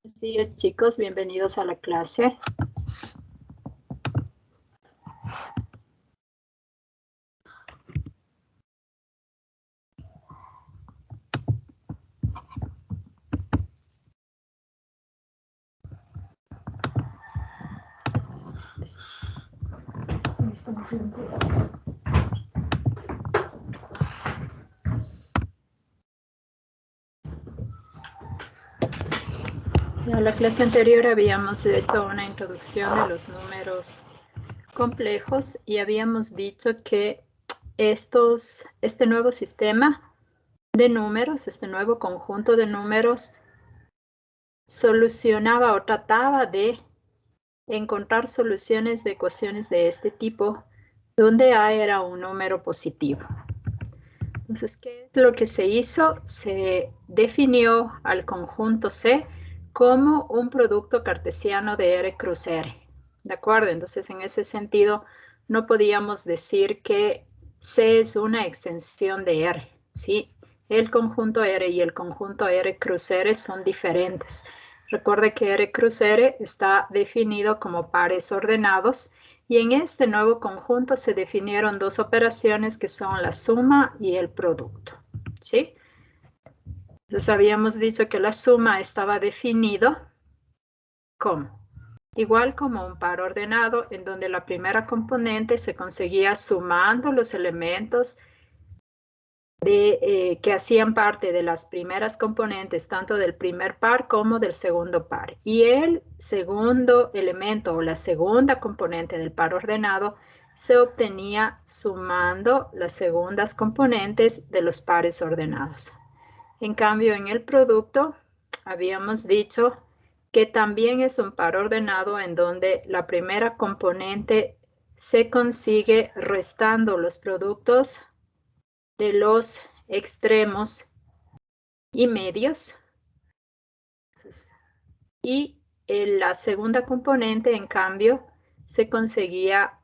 Buenos días, chicos, bienvenidos a la clase. En la clase anterior habíamos hecho una introducción de los números complejos y habíamos dicho que este nuevo sistema de números, este nuevo conjunto de números, solucionaba o trataba de encontrar soluciones de ecuaciones de este tipo, donde A era un número positivo. Entonces, ¿qué es lo que se hizo? Se definió al conjunto C como un producto cartesiano de R cruz R. ¿De acuerdo? Entonces, en ese sentido, no podíamos decir que C es una extensión de R, ¿sí? El conjunto R y el conjunto R cruz R son diferentes. Recuerde que R cruz R está definido como pares ordenados y en este nuevo conjunto se definieron dos operaciones que son la suma y el producto, ¿sí? Entonces habíamos dicho que la suma estaba definido como igual como un par ordenado en donde la primera componente se conseguía sumando los elementos que hacían parte de las primeras componentes, tanto del primer par como del segundo par. Y el segundo elemento o la segunda componente del par ordenado se obtenía sumando las segundas componentes de los pares ordenados. En cambio, en el producto habíamos dicho que también es un par ordenado en donde la primera componente se consigue restando los productos de los extremos y medios. Y la segunda componente, en cambio, se conseguía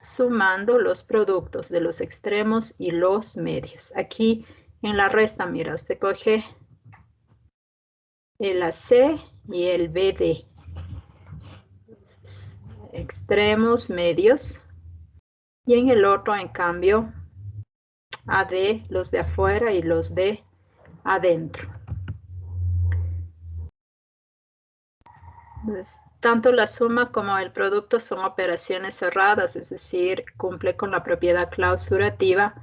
sumando los productos de los extremos y los medios. Aquí en la resta, mira, usted coge el AC y el BD. Extremos, medios. Y en el otro, en cambio, AD, los de afuera y los de adentro. Entonces, tanto la suma como el producto son operaciones cerradas, es decir, cumple con la propiedad clausurativa,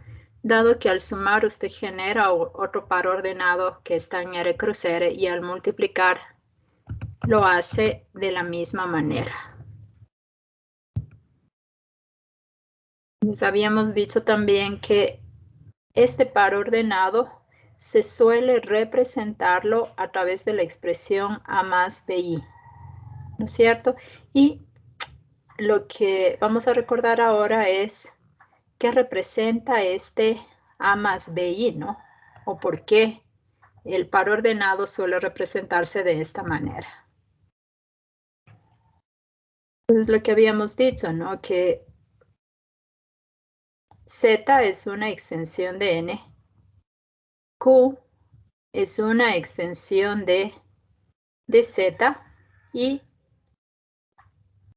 dado que al sumar usted genera otro par ordenado que está en R cruz R y al multiplicar lo hace de la misma manera. Entonces, habíamos dicho también que este par ordenado se suele representarlo a través de la expresión A más BI, ¿no es cierto? Y lo que vamos a recordar ahora es qué representa este A más BI, ¿no? O por qué el par ordenado suele representarse de esta manera. Entonces, lo que habíamos dicho, ¿no? Que Z es una extensión de N, Q es una extensión de Z y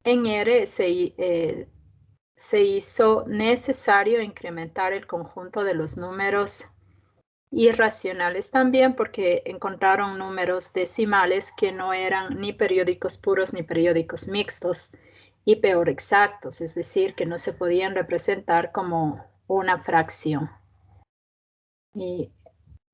en R se hizo necesario incrementar el conjunto de los números irracionales también porque encontraron números decimales que no eran ni periódicos puros ni periódicos mixtos y peor exactos, es decir, que no se podían representar como una fracción. Y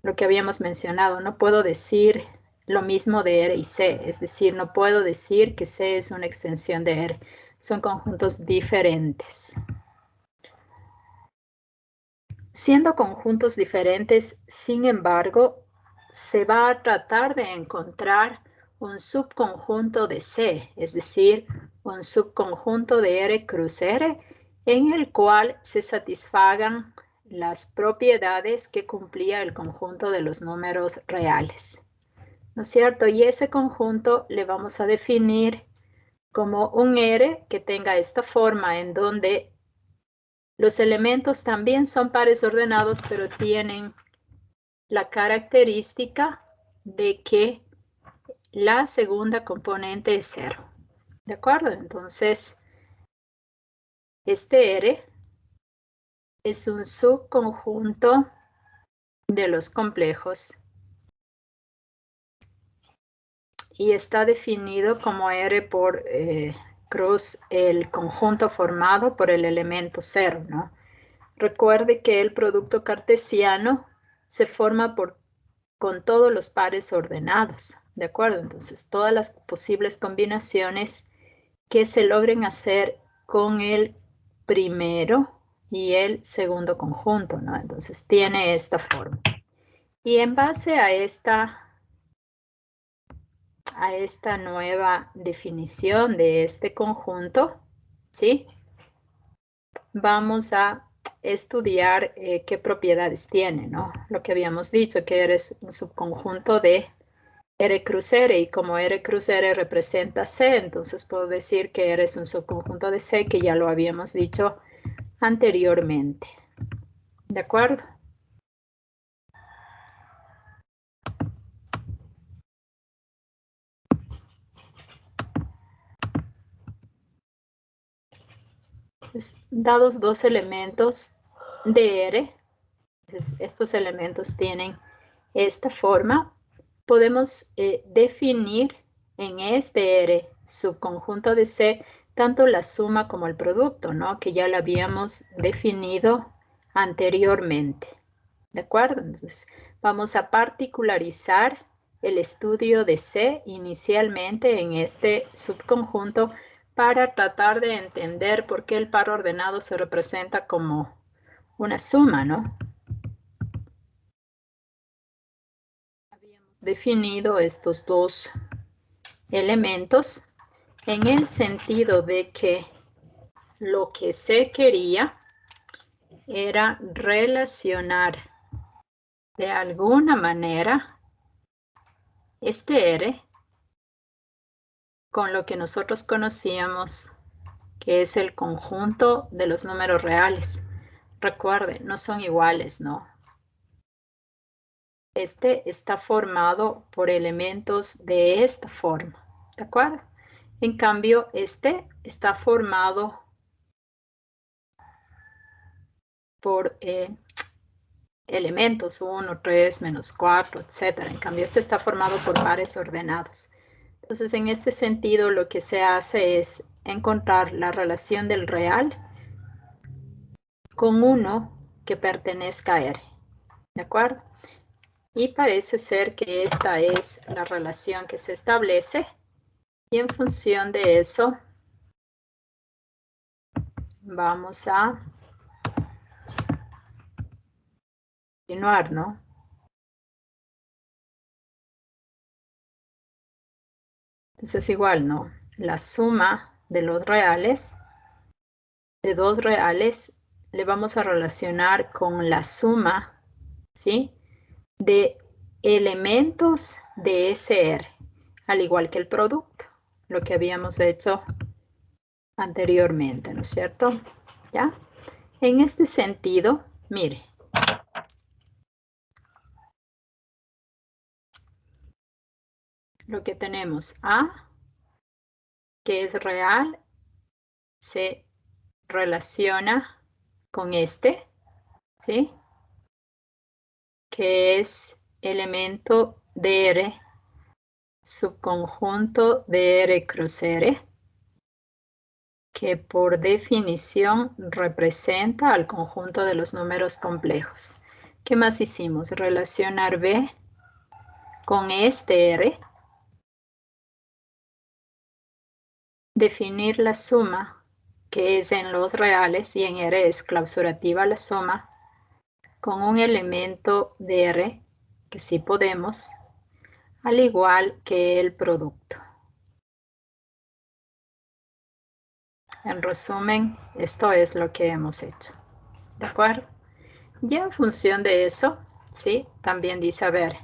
lo que habíamos mencionado, no puedo decir lo mismo de R y C, es decir, no puedo decir que C es una extensión de R, son conjuntos diferentes. Siendo conjuntos diferentes, sin embargo, se va a tratar de encontrar un subconjunto de C, es decir, un subconjunto de R cruz R, en el cual se satisfagan las propiedades que cumplía el conjunto de los números reales, ¿no es cierto? Y ese conjunto le vamos a definir como un R que tenga esta forma en donde los elementos también son pares ordenados, pero tienen la característica de que la segunda componente es 0. ¿De acuerdo? Entonces, este R es un subconjunto de los complejos y está definido como R por cruz el conjunto formado por el elemento 0, ¿no? Recuerde que el producto cartesiano se forma con todos los pares ordenados, ¿de acuerdo? Entonces, todas las posibles combinaciones que se logren hacer con el primero y el segundo conjunto, ¿no? Entonces, tiene esta forma. Y en base a esta nueva definición de este conjunto, ¿sí? Vamos a estudiar qué propiedades tiene, ¿no? Lo que habíamos dicho, que R es un subconjunto de R cruz R, y como R cruz R representa C, entonces puedo decir que R es un subconjunto de C, que ya lo habíamos dicho anteriormente. ¿De acuerdo? Entonces, dados dos elementos de R, entonces estos elementos tienen esta forma, podemos definir en este R subconjunto de C tanto la suma como el producto, ¿no? Que ya lo habíamos definido anteriormente. ¿De acuerdo? Entonces, vamos a particularizar el estudio de C inicialmente en este subconjunto para tratar de entender por qué el par ordenado se representa como una suma, ¿no? Habíamos definido estos dos elementos en el sentido de que lo que se quería era relacionar de alguna manera este R con lo que nosotros conocíamos que es el conjunto de los números reales. Recuerden, no son iguales, ¿no? Este está formado por elementos de esta forma, ¿de acuerdo? En cambio, este está formado por elementos 1, 3, menos 4, etc. En cambio, este está formado por pares ordenados. Entonces, en este sentido, lo que se hace es encontrar la relación del real con uno que pertenezca a R, ¿de acuerdo? Y parece ser que esta es la relación que se establece, y en función de eso vamos a continuar, ¿no? Entonces igual, ¿no? La suma de los reales, de dos reales, le vamos a relacionar con la suma, ¿sí? De elementos de ese R, al igual que el producto, lo que habíamos hecho anteriormente, ¿no es cierto? ¿Ya? En este sentido, mire, lo que tenemos A, que es real, se relaciona con este, ¿sí? Que es elemento de R, subconjunto de R cruz R, que por definición representa al conjunto de los números complejos. ¿Qué más hicimos? Relacionar B con este R, definir la suma, que es en los reales, y en R es clausurativa la suma, con un elemento de R, que sí podemos, al igual que el producto. En resumen, esto es lo que hemos hecho. ¿De acuerdo? Y en función de eso, ¿sí? También dice, a ver,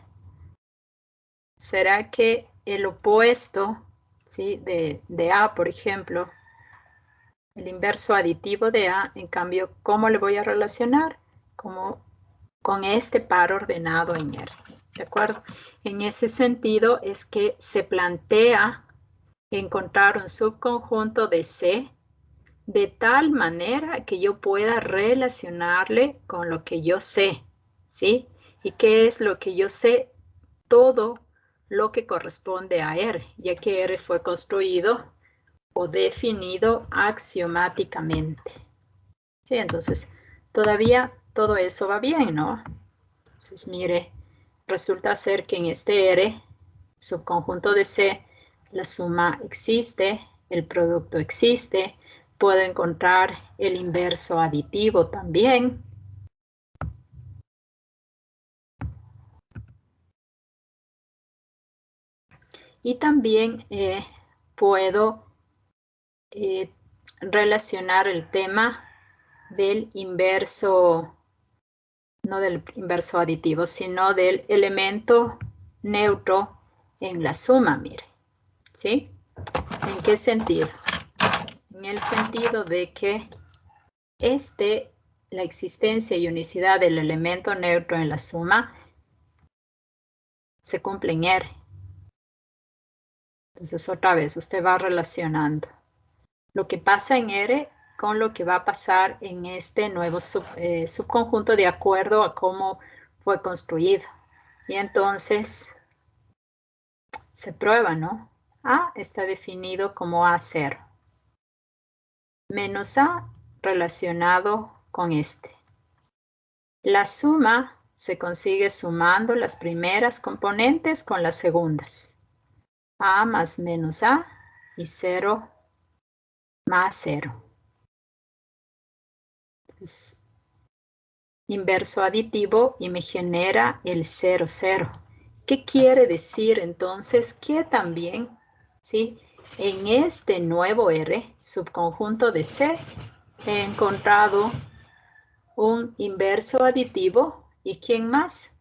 ¿será que el opuesto, ¿sí? de A, por ejemplo, el inverso aditivo de A, en cambio, ¿cómo le voy a relacionar? Como con este par ordenado en R. ¿De acuerdo? En ese sentido es que se plantea encontrar un subconjunto de C de tal manera que yo pueda relacionarle con lo que yo sé, ¿sí? ¿Y qué es lo que yo sé? Todo lo que corresponde a R, ya que R fue construido o definido axiomáticamente. Sí, entonces todavía todo eso va bien, ¿no? Entonces, mire, resulta ser que en este R, subconjunto de C, la suma existe, el producto existe, puedo encontrar el inverso aditivo también. Y también puedo relacionar el tema del inverso, no del inverso aditivo, sino del elemento neutro en la suma, mire. ¿Sí? ¿En qué sentido? En el sentido de que la existencia y unicidad del elemento neutro en la suma se cumple en R. Entonces, otra vez, usted va relacionando lo que pasa en R con lo que va a pasar en este nuevo subconjunto de acuerdo a cómo fue construido. Y entonces se prueba, ¿no? A está definido como A0. Menos A relacionado con este. La suma se consigue sumando las primeras componentes con las segundas. A más menos A y 0 más 0. Entonces, inverso aditivo y me genera el 0, 0. ¿Qué quiere decir entonces? Que también, ¿sí? En este nuevo R, subconjunto de C, he encontrado un inverso aditivo. ¿Y quién más?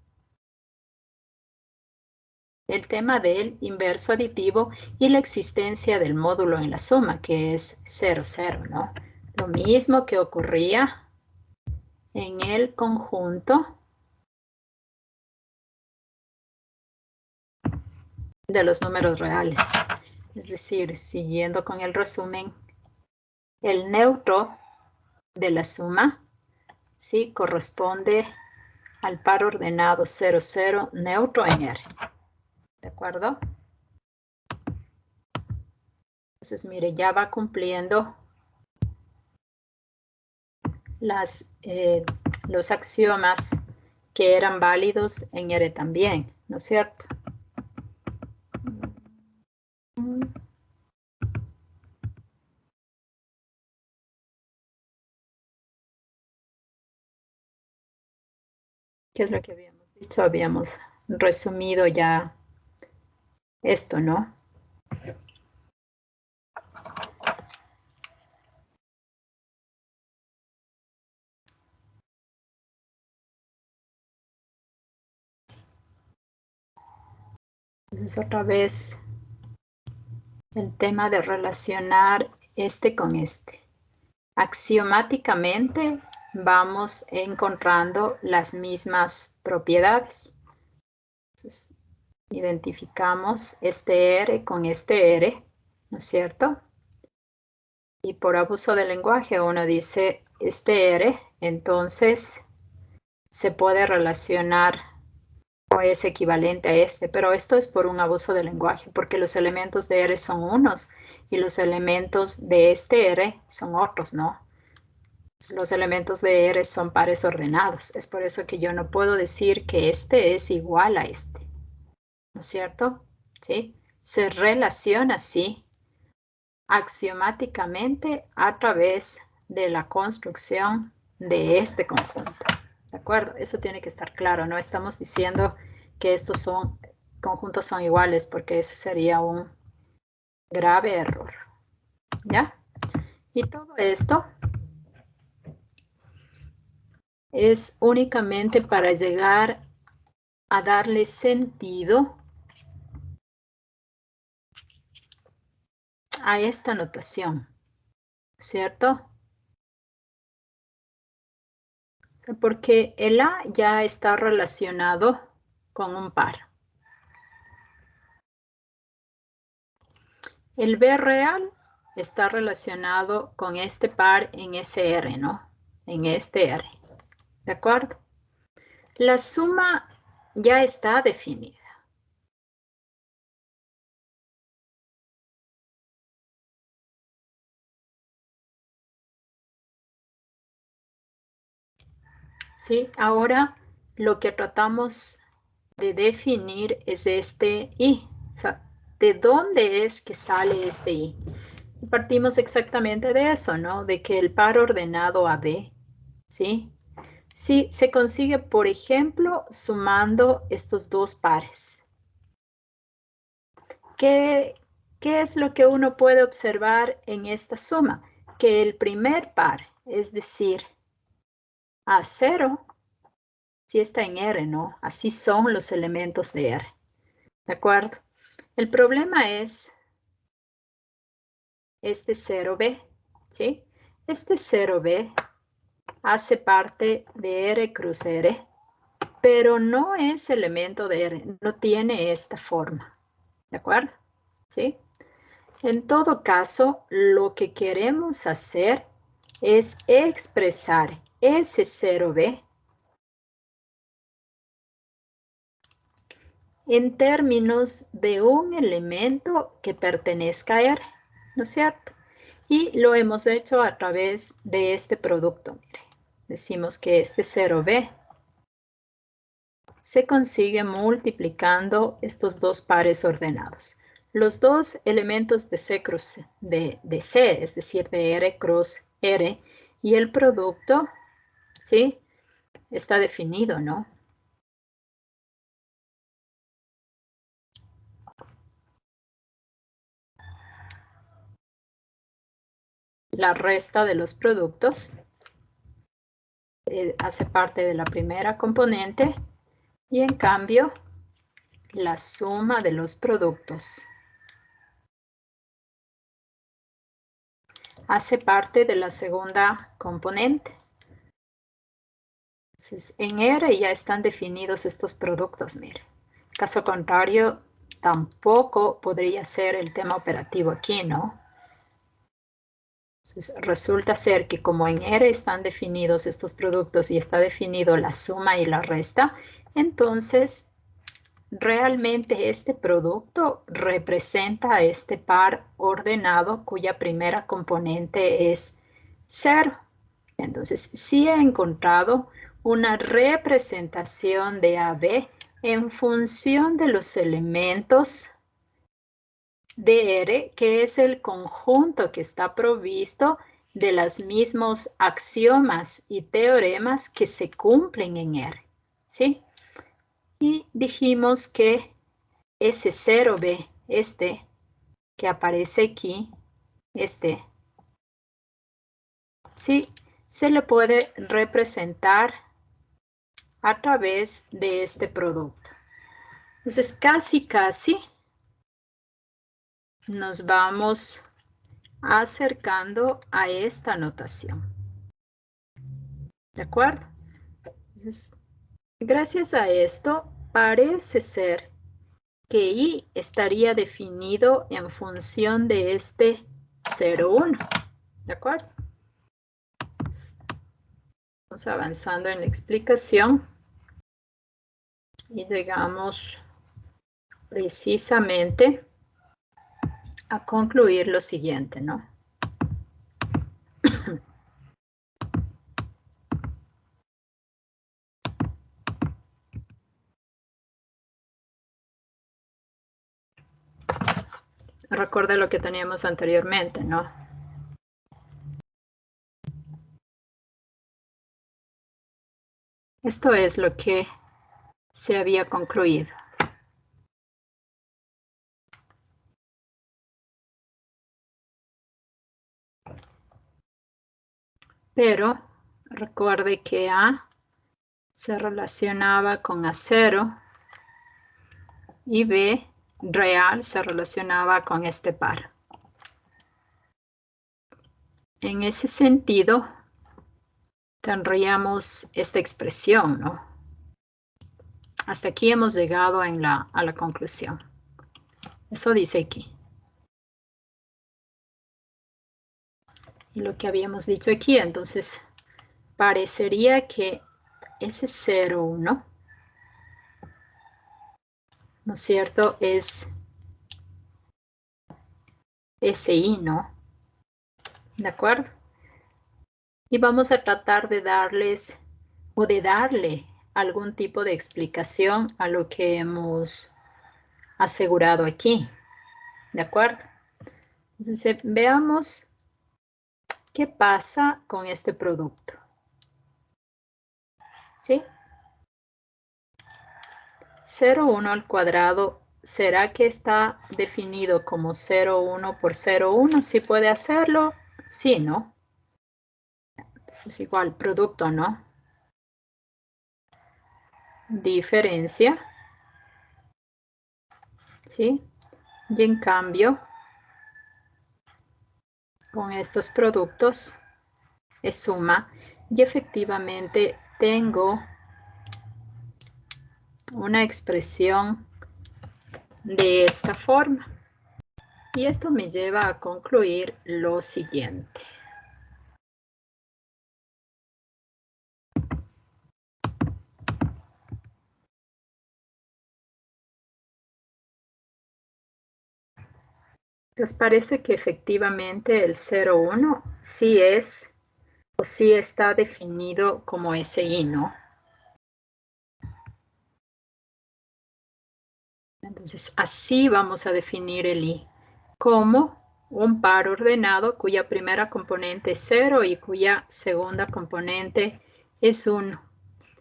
El tema del inverso aditivo y la existencia del módulo en la suma, que es 0, 0, ¿no? Lo mismo que ocurría en el conjunto de los números reales. Es decir, siguiendo con el resumen, el neutro de la suma, ¿sí? Corresponde al par ordenado 0, 0 neutro en R. ¿De acuerdo? Entonces, mire, ya va cumpliendo los axiomas que eran válidos en R también, ¿no es cierto? ¿Qué es lo que habíamos dicho? Habíamos resumido ya esto, ¿no? Entonces, otra vez, el tema de relacionar este con este. Axiomáticamente vamos encontrando las mismas propiedades. Entonces, identificamos este R con este R, ¿no es cierto? Y por abuso del lenguaje uno dice este R, entonces se puede relacionar o es equivalente a este, pero esto es por un abuso del lenguaje, porque los elementos de R son unos y los elementos de este R son otros, ¿no? Los elementos de R son pares ordenados. Es por eso que yo no puedo decir que este es igual a este, ¿no es cierto? ¿Sí? Se relaciona así axiomáticamente a través de la construcción de este conjunto. ¿De acuerdo? Eso tiene que estar claro. No estamos diciendo que estos conjuntos son iguales porque ese sería un grave error. ¿Ya? Y todo esto es únicamente para llegar a darle sentido a esta notación, ¿cierto? Porque el A ya está relacionado con un par. El B real está relacionado con este par en ese R, ¿no? En este R. ¿De acuerdo? La suma ya está definida. ¿Sí? Ahora lo que tratamos de definir es este I. O sea, ¿de dónde es que sale este I? Partimos exactamente de eso, ¿no? De que el par ordenado AB, ¿sí? Sí, se consigue, por ejemplo, sumando estos dos pares. ¿Qué es lo que uno puede observar en esta suma? Que el primer par, es decir, A0, sí está en R, ¿no? Así son los elementos de R, ¿de acuerdo? El problema es este 0B, ¿sí? Este 0B hace parte de R cruz R, pero no es elemento de R, no tiene esta forma, ¿de acuerdo? ¿Sí? En todo caso, lo que queremos hacer es expresar ese 0B en términos de un elemento que pertenezca a R, ¿no es cierto? Y lo hemos hecho a través de este producto. Mire, decimos que este 0B se consigue multiplicando estos dos pares ordenados. Los dos elementos de C cruz de C, es decir, de R cruz R, y el producto, ¿sí? Está definido, ¿no? La resta de los productos hace parte de la primera componente y en cambio la suma de los productos hace parte de la segunda componente. Entonces, en R ya están definidos estos productos, mire. Caso contrario, tampoco podría ser el tema operativo aquí, ¿no? Entonces, resulta ser que como en R están definidos estos productos y está definido la suma y la resta, entonces realmente este producto representa a este par ordenado cuya primera componente es 0. Entonces, sí he encontrado una representación de AB en función de los elementos de R, que es el conjunto que está provisto de los mismos axiomas y teoremas que se cumplen en R, ¿sí? Y dijimos que ese 0B, este que aparece aquí, este, ¿sí? Se le puede representar a través de este producto. Entonces, casi nos vamos acercando a esta notación. ¿De acuerdo? Entonces, gracias a esto, parece ser que I estaría definido en función de este 0,1. ¿De acuerdo? Entonces, vamos avanzando en la explicación y llegamos precisamente a concluir lo siguiente, ¿no? Recuerda lo que teníamos anteriormente, ¿no? Esto es lo que se había concluido. Pero recuerde que A se relacionaba con A0 y B real se relacionaba con este par. En ese sentido, tendríamos esta expresión, ¿no? Hasta aquí hemos llegado a la conclusión. Eso dice aquí. Y lo que habíamos dicho aquí, entonces, parecería que ese 0, 1, ¿no es cierto? Es SI, ¿no? ¿De acuerdo? Y vamos a tratar de darles o de darle algún tipo de explicación a lo que hemos asegurado aquí. ¿De acuerdo? Entonces, veamos qué pasa con este producto. ¿Sí? 0,1 al cuadrado, ¿será que está definido como 0,1 por 0,1? ¿Sí puede hacerlo? Sí, ¿no? Entonces igual, producto, ¿no? Diferencia. ¿Sí? Y en cambio, con estos productos es suma. Y efectivamente tengo una expresión de esta forma. Y esto me lleva a concluir lo siguiente. Pues parece que efectivamente el 0,1 sí es o sí está definido como SI, ¿no? Entonces, así vamos a definir el I como un par ordenado cuya primera componente es 0 y cuya segunda componente es 1.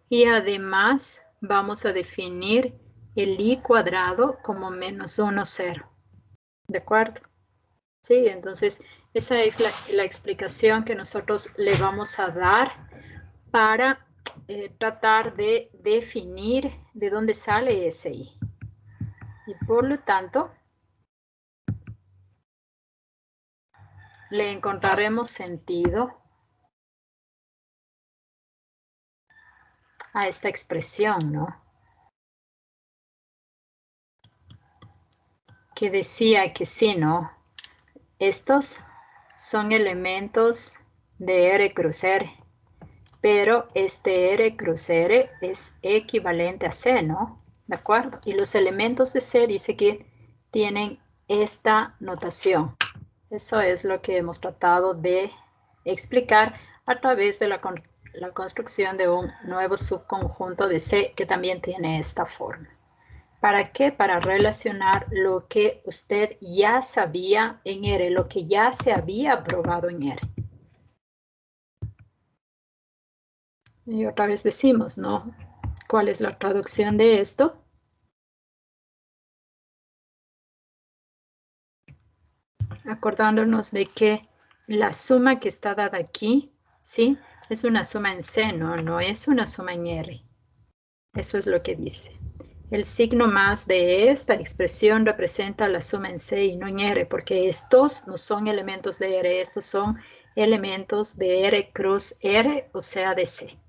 Y además vamos a definir el I cuadrado como menos 1, 0. ¿De acuerdo? Sí, entonces esa es la explicación que nosotros le vamos a dar para tratar de definir de dónde sale ese I. Y por lo tanto, le encontraremos sentido a esta expresión, ¿no? Que decía que sí, ¿no? Estos son elementos de R cruz R, pero este R cruz R es equivalente a C, ¿no? ¿De acuerdo? Y los elementos de C dice que tienen esta notación. Eso es lo que hemos tratado de explicar a través de la construcción de un nuevo subconjunto de C que también tiene esta forma. ¿Para qué? Para relacionar lo que usted ya sabía en R, lo que ya se había probado en R. Y otra vez decimos, ¿no? ¿Cuál es la traducción de esto? Acordándonos de que la suma que está dada aquí, ¿sí? Es una suma en C, ¿no? No es una suma en R. Eso es lo que dice. El signo más de esta expresión representa la suma en C y no en R, porque estos no son elementos de R, estos son elementos de R cruz R, o sea, de C.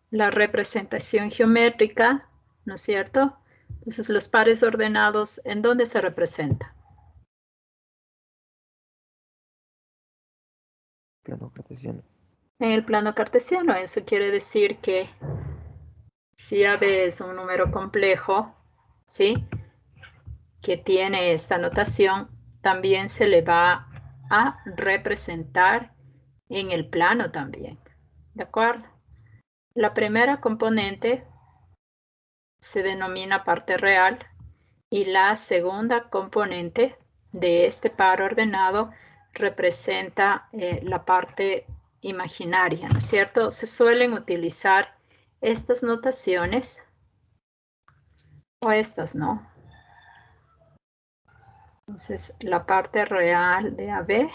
La representación geométrica, ¿no es cierto? Entonces, los pares ordenados, ¿en dónde se representa? Plano cartesiano. En el plano cartesiano. Eso quiere decir que si AB es un número complejo, ¿sí? Que tiene esta notación, también se le va a representar en el plano también. ¿De acuerdo? La primera componente se denomina parte real y la segunda componente de este par ordenado representa la parte imaginaria, ¿no es cierto? Se suelen utilizar estas notaciones o estas, ¿no? Entonces, la parte real de AB,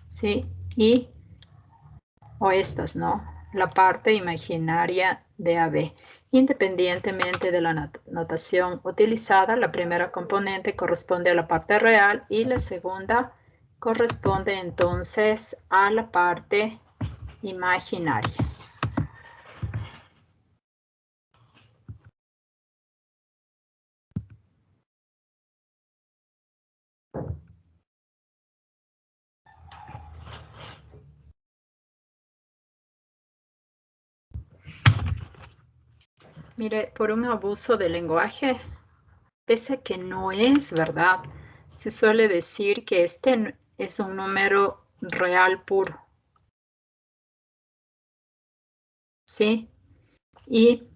¿sí? Y, o estas, ¿no? La parte imaginaria de AB. Independientemente de la notación utilizada, la primera componente corresponde a la parte real y la segunda corresponde entonces a la parte imaginaria. Mire, por un abuso del lenguaje, pese a que no es verdad, se suele decir que este es un número real puro. ¿Sí? Y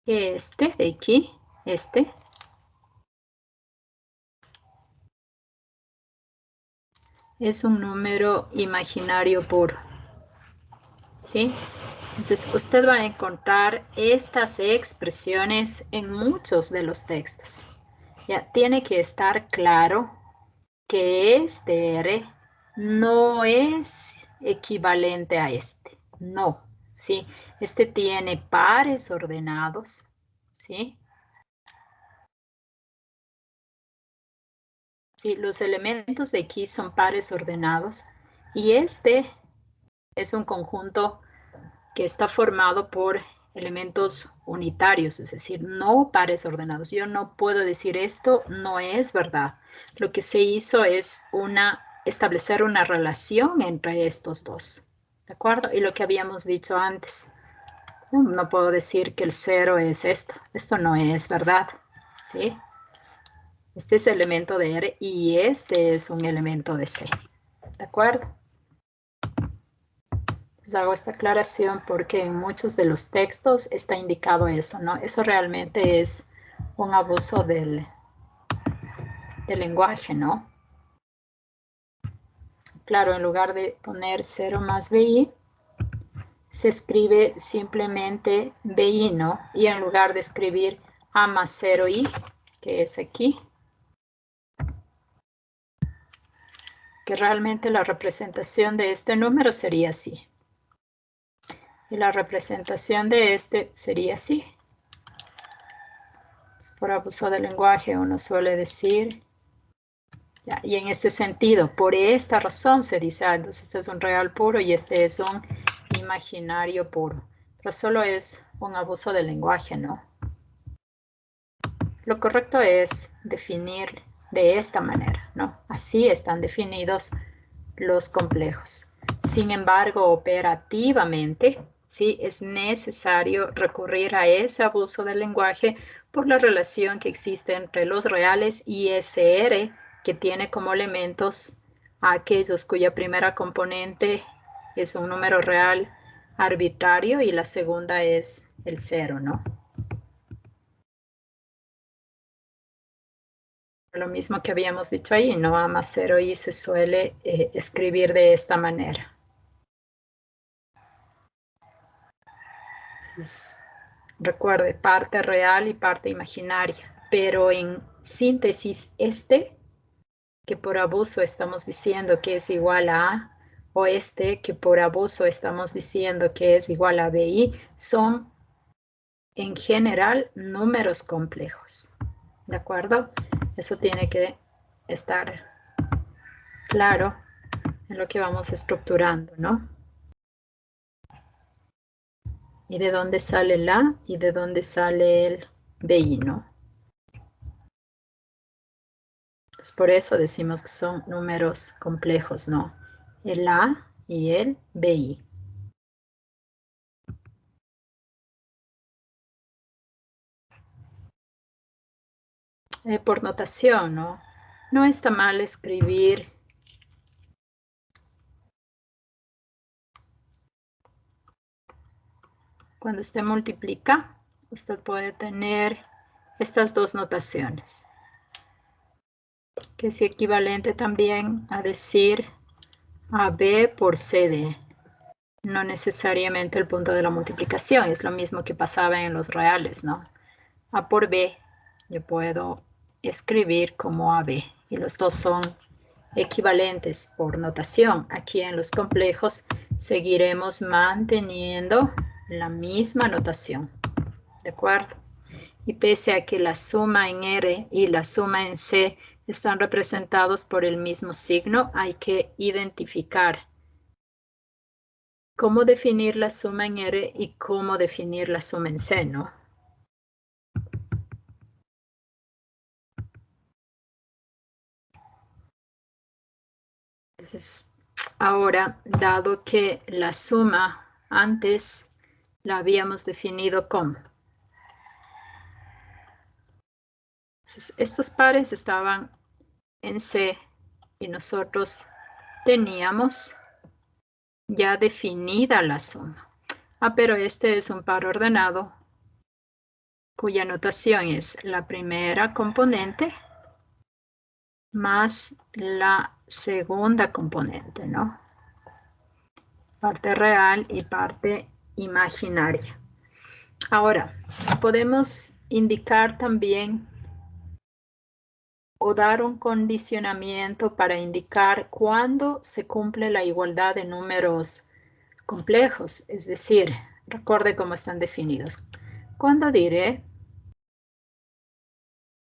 este de aquí, este, es un número imaginario puro. ¿Sí? Entonces, usted va a encontrar estas expresiones en muchos de los textos. Ya tiene que estar claro que este R no es equivalente a este. No, ¿sí? Este tiene pares ordenados, ¿sí? Sí, los elementos de aquí son pares ordenados y este es un conjunto que está formado por elementos unitarios, es decir, no pares ordenados. Yo no puedo decir esto no es verdad. Lo que se hizo es establecer una relación entre estos dos, ¿de acuerdo? Y lo que habíamos dicho antes, no puedo decir que el 0 es esto no es verdad, ¿sí? Este es elemento de R y este es un elemento de C, ¿de acuerdo? Pues hago esta aclaración porque en muchos de los textos está indicado eso, ¿no? Eso realmente es un abuso del lenguaje, ¿no? Claro, en lugar de poner 0 más BI, se escribe simplemente BI, ¿no? Y en lugar de escribir A más 0I, que es aquí, que realmente la representación de este número sería así. Y la representación de este sería así. Por abuso del lenguaje uno suele decir, ya, y en este sentido, por esta razón se dice, entonces este es un real puro y este es un imaginario puro. Pero solo es un abuso del lenguaje, ¿no? Lo correcto es definir de esta manera, ¿no? Así están definidos los complejos. Sin embargo, operativamente, sí es necesario recurrir a ese abuso del lenguaje por la relación que existe entre los reales y ese R que tiene como elementos a aquellos cuya primera componente es un número real arbitrario y la segunda es el 0, ¿no? Lo mismo que habíamos dicho ahí, ¿no? A más 0i se suele escribir de esta manera. Entonces, recuerde, parte real y parte imaginaria, pero en síntesis este, que por abuso estamos diciendo que es igual a A, o este, que por abuso estamos diciendo que es igual a BI, son en general números complejos, ¿de acuerdo? Eso tiene que estar claro en lo que vamos estructurando, ¿no? Y de dónde sale el A y de dónde sale el BI, ¿no? Pues por eso decimos que son números complejos, ¿no? El A y el BI. Por notación, ¿no? No está mal escribir cuando usted multiplica, usted puede tener estas dos notaciones, que es equivalente también a decir AB por CD. No necesariamente el punto de la multiplicación, es lo mismo que pasaba en los reales, ¿no? A por B, yo puedo escribir como AB, y los dos son equivalentes por notación. Aquí en los complejos seguiremos manteniendo la misma notación, ¿de acuerdo? Y pese a que la suma en R y la suma en C están representados por el mismo signo, hay que identificar cómo definir la suma en R y cómo definir la suma en C, ¿no? Entonces, ahora, dado que la suma antes la habíamos definido como. Entonces, estos pares estaban en C y nosotros teníamos ya definida la suma. Pero este es un par ordenado cuya notación es la primera componente más la segunda componente, ¿no? Parte real y parte imaginaria. Ahora, podemos indicar también o dar un condicionamiento para indicar cuándo se cumple la igualdad de números complejos, es decir, recuerde cómo están definidos. ¿Cuándo diré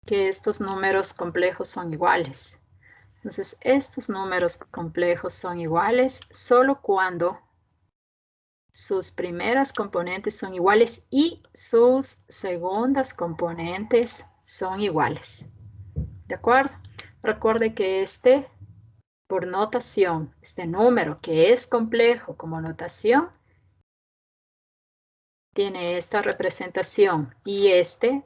que estos números complejos son iguales? Entonces, estos números complejos son iguales solo cuando sus primeras componentes son iguales y sus segundas componentes son iguales. ¿De acuerdo? Recuerde que por notación, este número que es complejo como notación, tiene esta representación y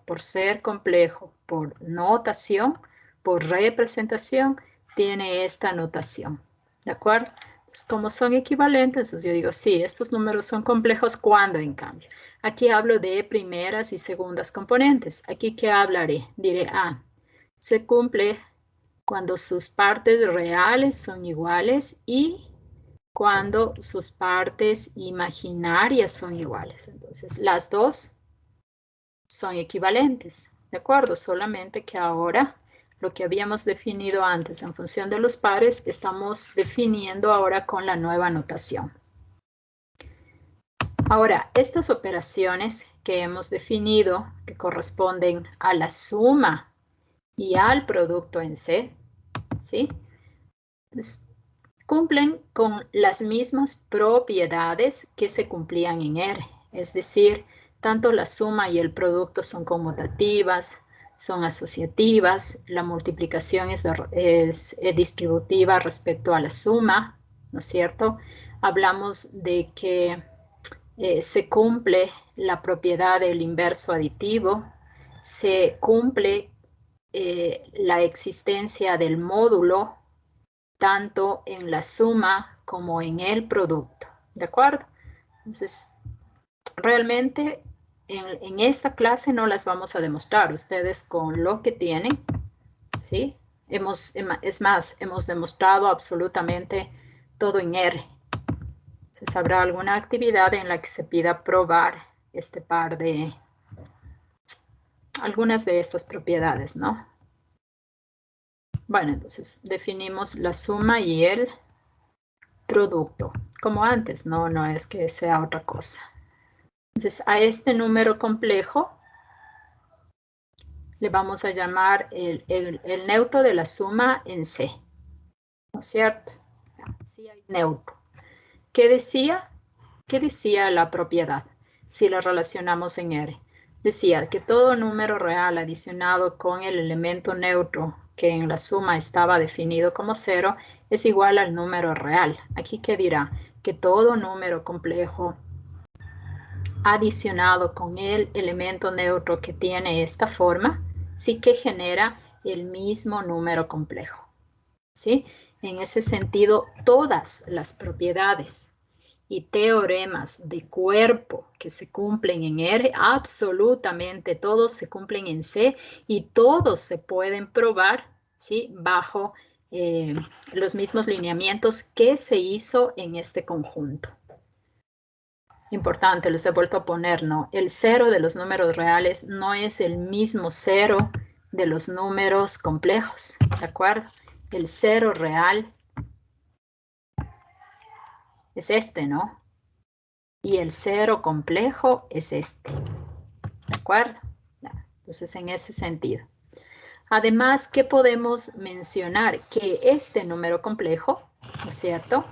por ser complejo por notación, por representación, tiene esta notación. ¿De acuerdo? Entonces, como son equivalentes, entonces yo digo, sí, estos números son complejos cuando, en cambio. Aquí hablo de primeras y segundas componentes. Aquí, ¿qué hablaré? Diré, se cumple cuando sus partes reales son iguales y cuando sus partes imaginarias son iguales. Entonces, las dos son equivalentes, ¿de acuerdo? Solamente que ahora lo que habíamos definido antes en función de los pares, estamos definiendo ahora con la nueva notación. Ahora, estas operaciones que hemos definido, que corresponden a la suma y al producto en C, ¿sí? Entonces, cumplen con las mismas propiedades que se cumplían en R, es decir, tanto la suma y el producto son conmutativas, son asociativas, la multiplicación es distributiva respecto a la suma, ¿no es cierto? Hablamos de que se cumple la propiedad del inverso aditivo, se cumple la existencia del módulo, tanto en la suma como en el producto, ¿de acuerdo? Entonces, realmente en esta clase no las vamos a demostrar. Ustedes con lo que tienen, ¿sí? Es más, hemos demostrado absolutamente todo en R. Entonces, habrá alguna actividad en la que se pida probar este par de algunas de estas propiedades, ¿no? Bueno, entonces definimos la suma y el producto, como antes, no es que sea otra cosa. Entonces, a este número complejo le vamos a llamar el neutro de la suma en C, ¿no es cierto? Sí hay neutro. ¿Qué decía? ¿Qué decía la propiedad? Si la relacionamos en R. Decía que todo número real adicionado con el elemento neutro que en la suma estaba definido como 0 es igual al número real. Aquí, ¿qué dirá? Que todo número complejo adicionado con el elemento neutro que tiene esta forma, sí que genera el mismo número complejo, ¿sí? En ese sentido, todas las propiedades y teoremas de cuerpo que se cumplen en R, absolutamente todos se cumplen en C y todos se pueden probar, ¿sí? Bajo los mismos lineamientos que se hizo en este conjunto. Importante, les he vuelto a poner, ¿no? El 0 de los números reales no es el mismo 0 de los números complejos, ¿de acuerdo? El 0 real es este, ¿no? Y el 0 complejo es este, ¿de acuerdo? Entonces, en ese sentido. Además, ¿qué podemos mencionar? Que este número complejo, ¿no es cierto?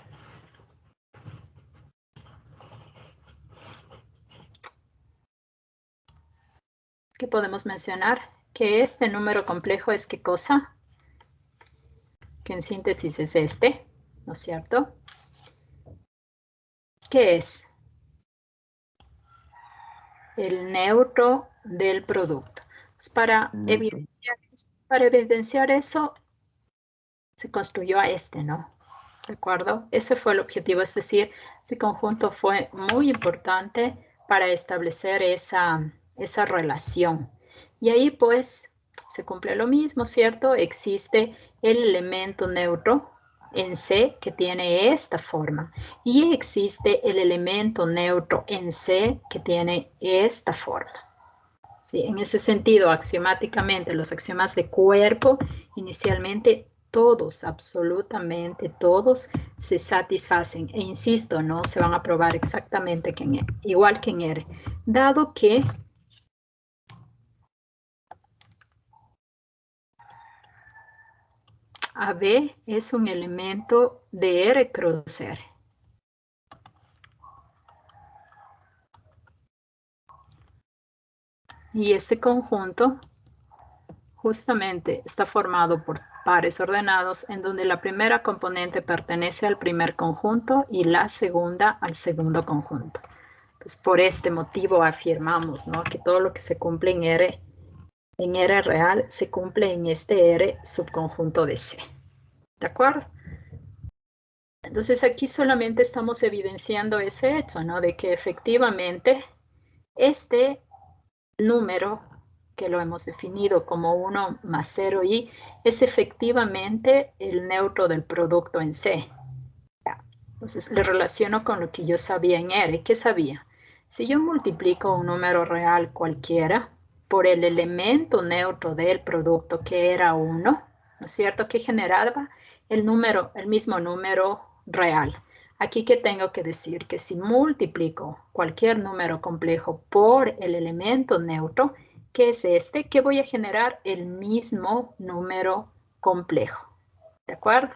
¿Qué podemos mencionar? Que este número complejo es ¿qué cosa? Que en síntesis es este, ¿no es cierto? ¿Qué es? El neutro del producto. Pues para evidenciar eso, se construyó a este, ¿no? ¿De acuerdo? Ese fue el objetivo, es decir, este conjunto fue muy importante para establecer esa relación. Y ahí pues se cumple lo mismo, ¿cierto? Existe el elemento neutro en C que tiene esta forma y existe el elemento neutro en C que tiene esta forma. ¿Sí? En ese sentido, axiomáticamente, los axiomas de cuerpo, inicialmente todos, absolutamente todos, se satisfacen. E insisto, no se van a probar exactamente igual que en R, dado que AB es un elemento de R cruz R. Y este conjunto justamente está formado por pares ordenados en donde la primera componente pertenece al primer conjunto y la segunda al segundo conjunto. Entonces, por este motivo afirmamos, ¿no?, que todo lo que se cumple en R real se cumple en este R subconjunto de C. ¿De acuerdo? Entonces aquí solamente estamos evidenciando ese hecho, ¿no?, de que efectivamente este número que lo hemos definido como 1 más 0i es efectivamente el neutro del producto en C. Entonces le relaciono con lo que yo sabía en R. ¿Qué sabía? Si yo multiplico un número real cualquiera por el elemento neutro del producto que era 1, ¿no es cierto?, que generaba el mismo número real. Aquí que tengo que decir que si multiplico cualquier número complejo por el elemento neutro, que es este, que voy a generar el mismo número complejo. ¿De acuerdo?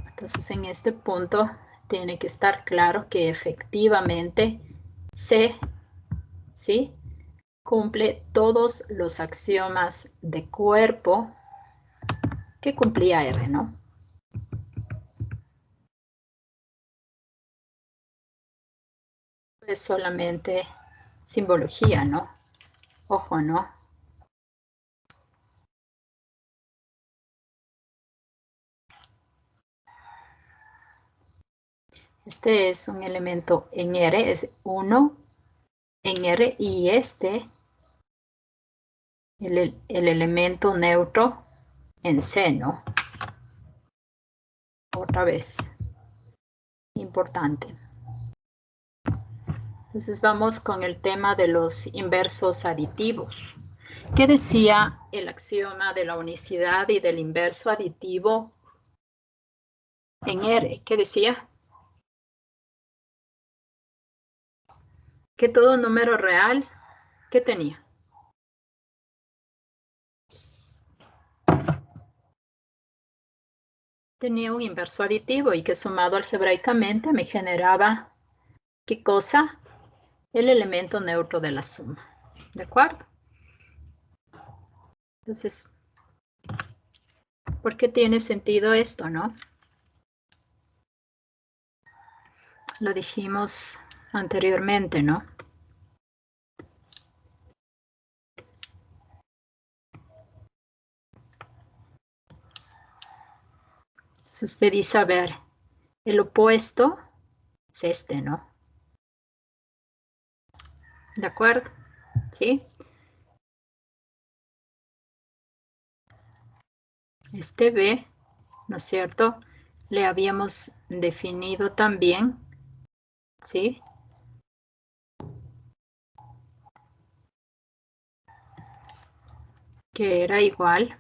Entonces, en este punto tiene que estar claro que efectivamente C, ¿sí?, cumple todos los axiomas de cuerpo que cumplía R, ¿no? Es solamente simbología, ¿no? Ojo, ¿no? Este es un elemento en R, es 1 en R, y este, el elemento neutro en C, ¿no? Otra vez, importante. Entonces vamos con el tema de los inversos aditivos. ¿Qué decía el axioma de la unicidad y del inverso aditivo en R? ¿Qué decía? Que todo número real, ¿qué tenía? Tenía un inverso aditivo y que sumado algebraicamente me generaba, ¿qué cosa? El elemento neutro de la suma. ¿De acuerdo? Entonces, ¿por qué tiene sentido esto, no? Lo dijimos anteriormente, ¿no? Entonces usted dice, a ver, el opuesto es este, ¿no? ¿De acuerdo? ¿Sí? Este B, ¿no es cierto?, le habíamos definido también, ¿sí?, que era igual,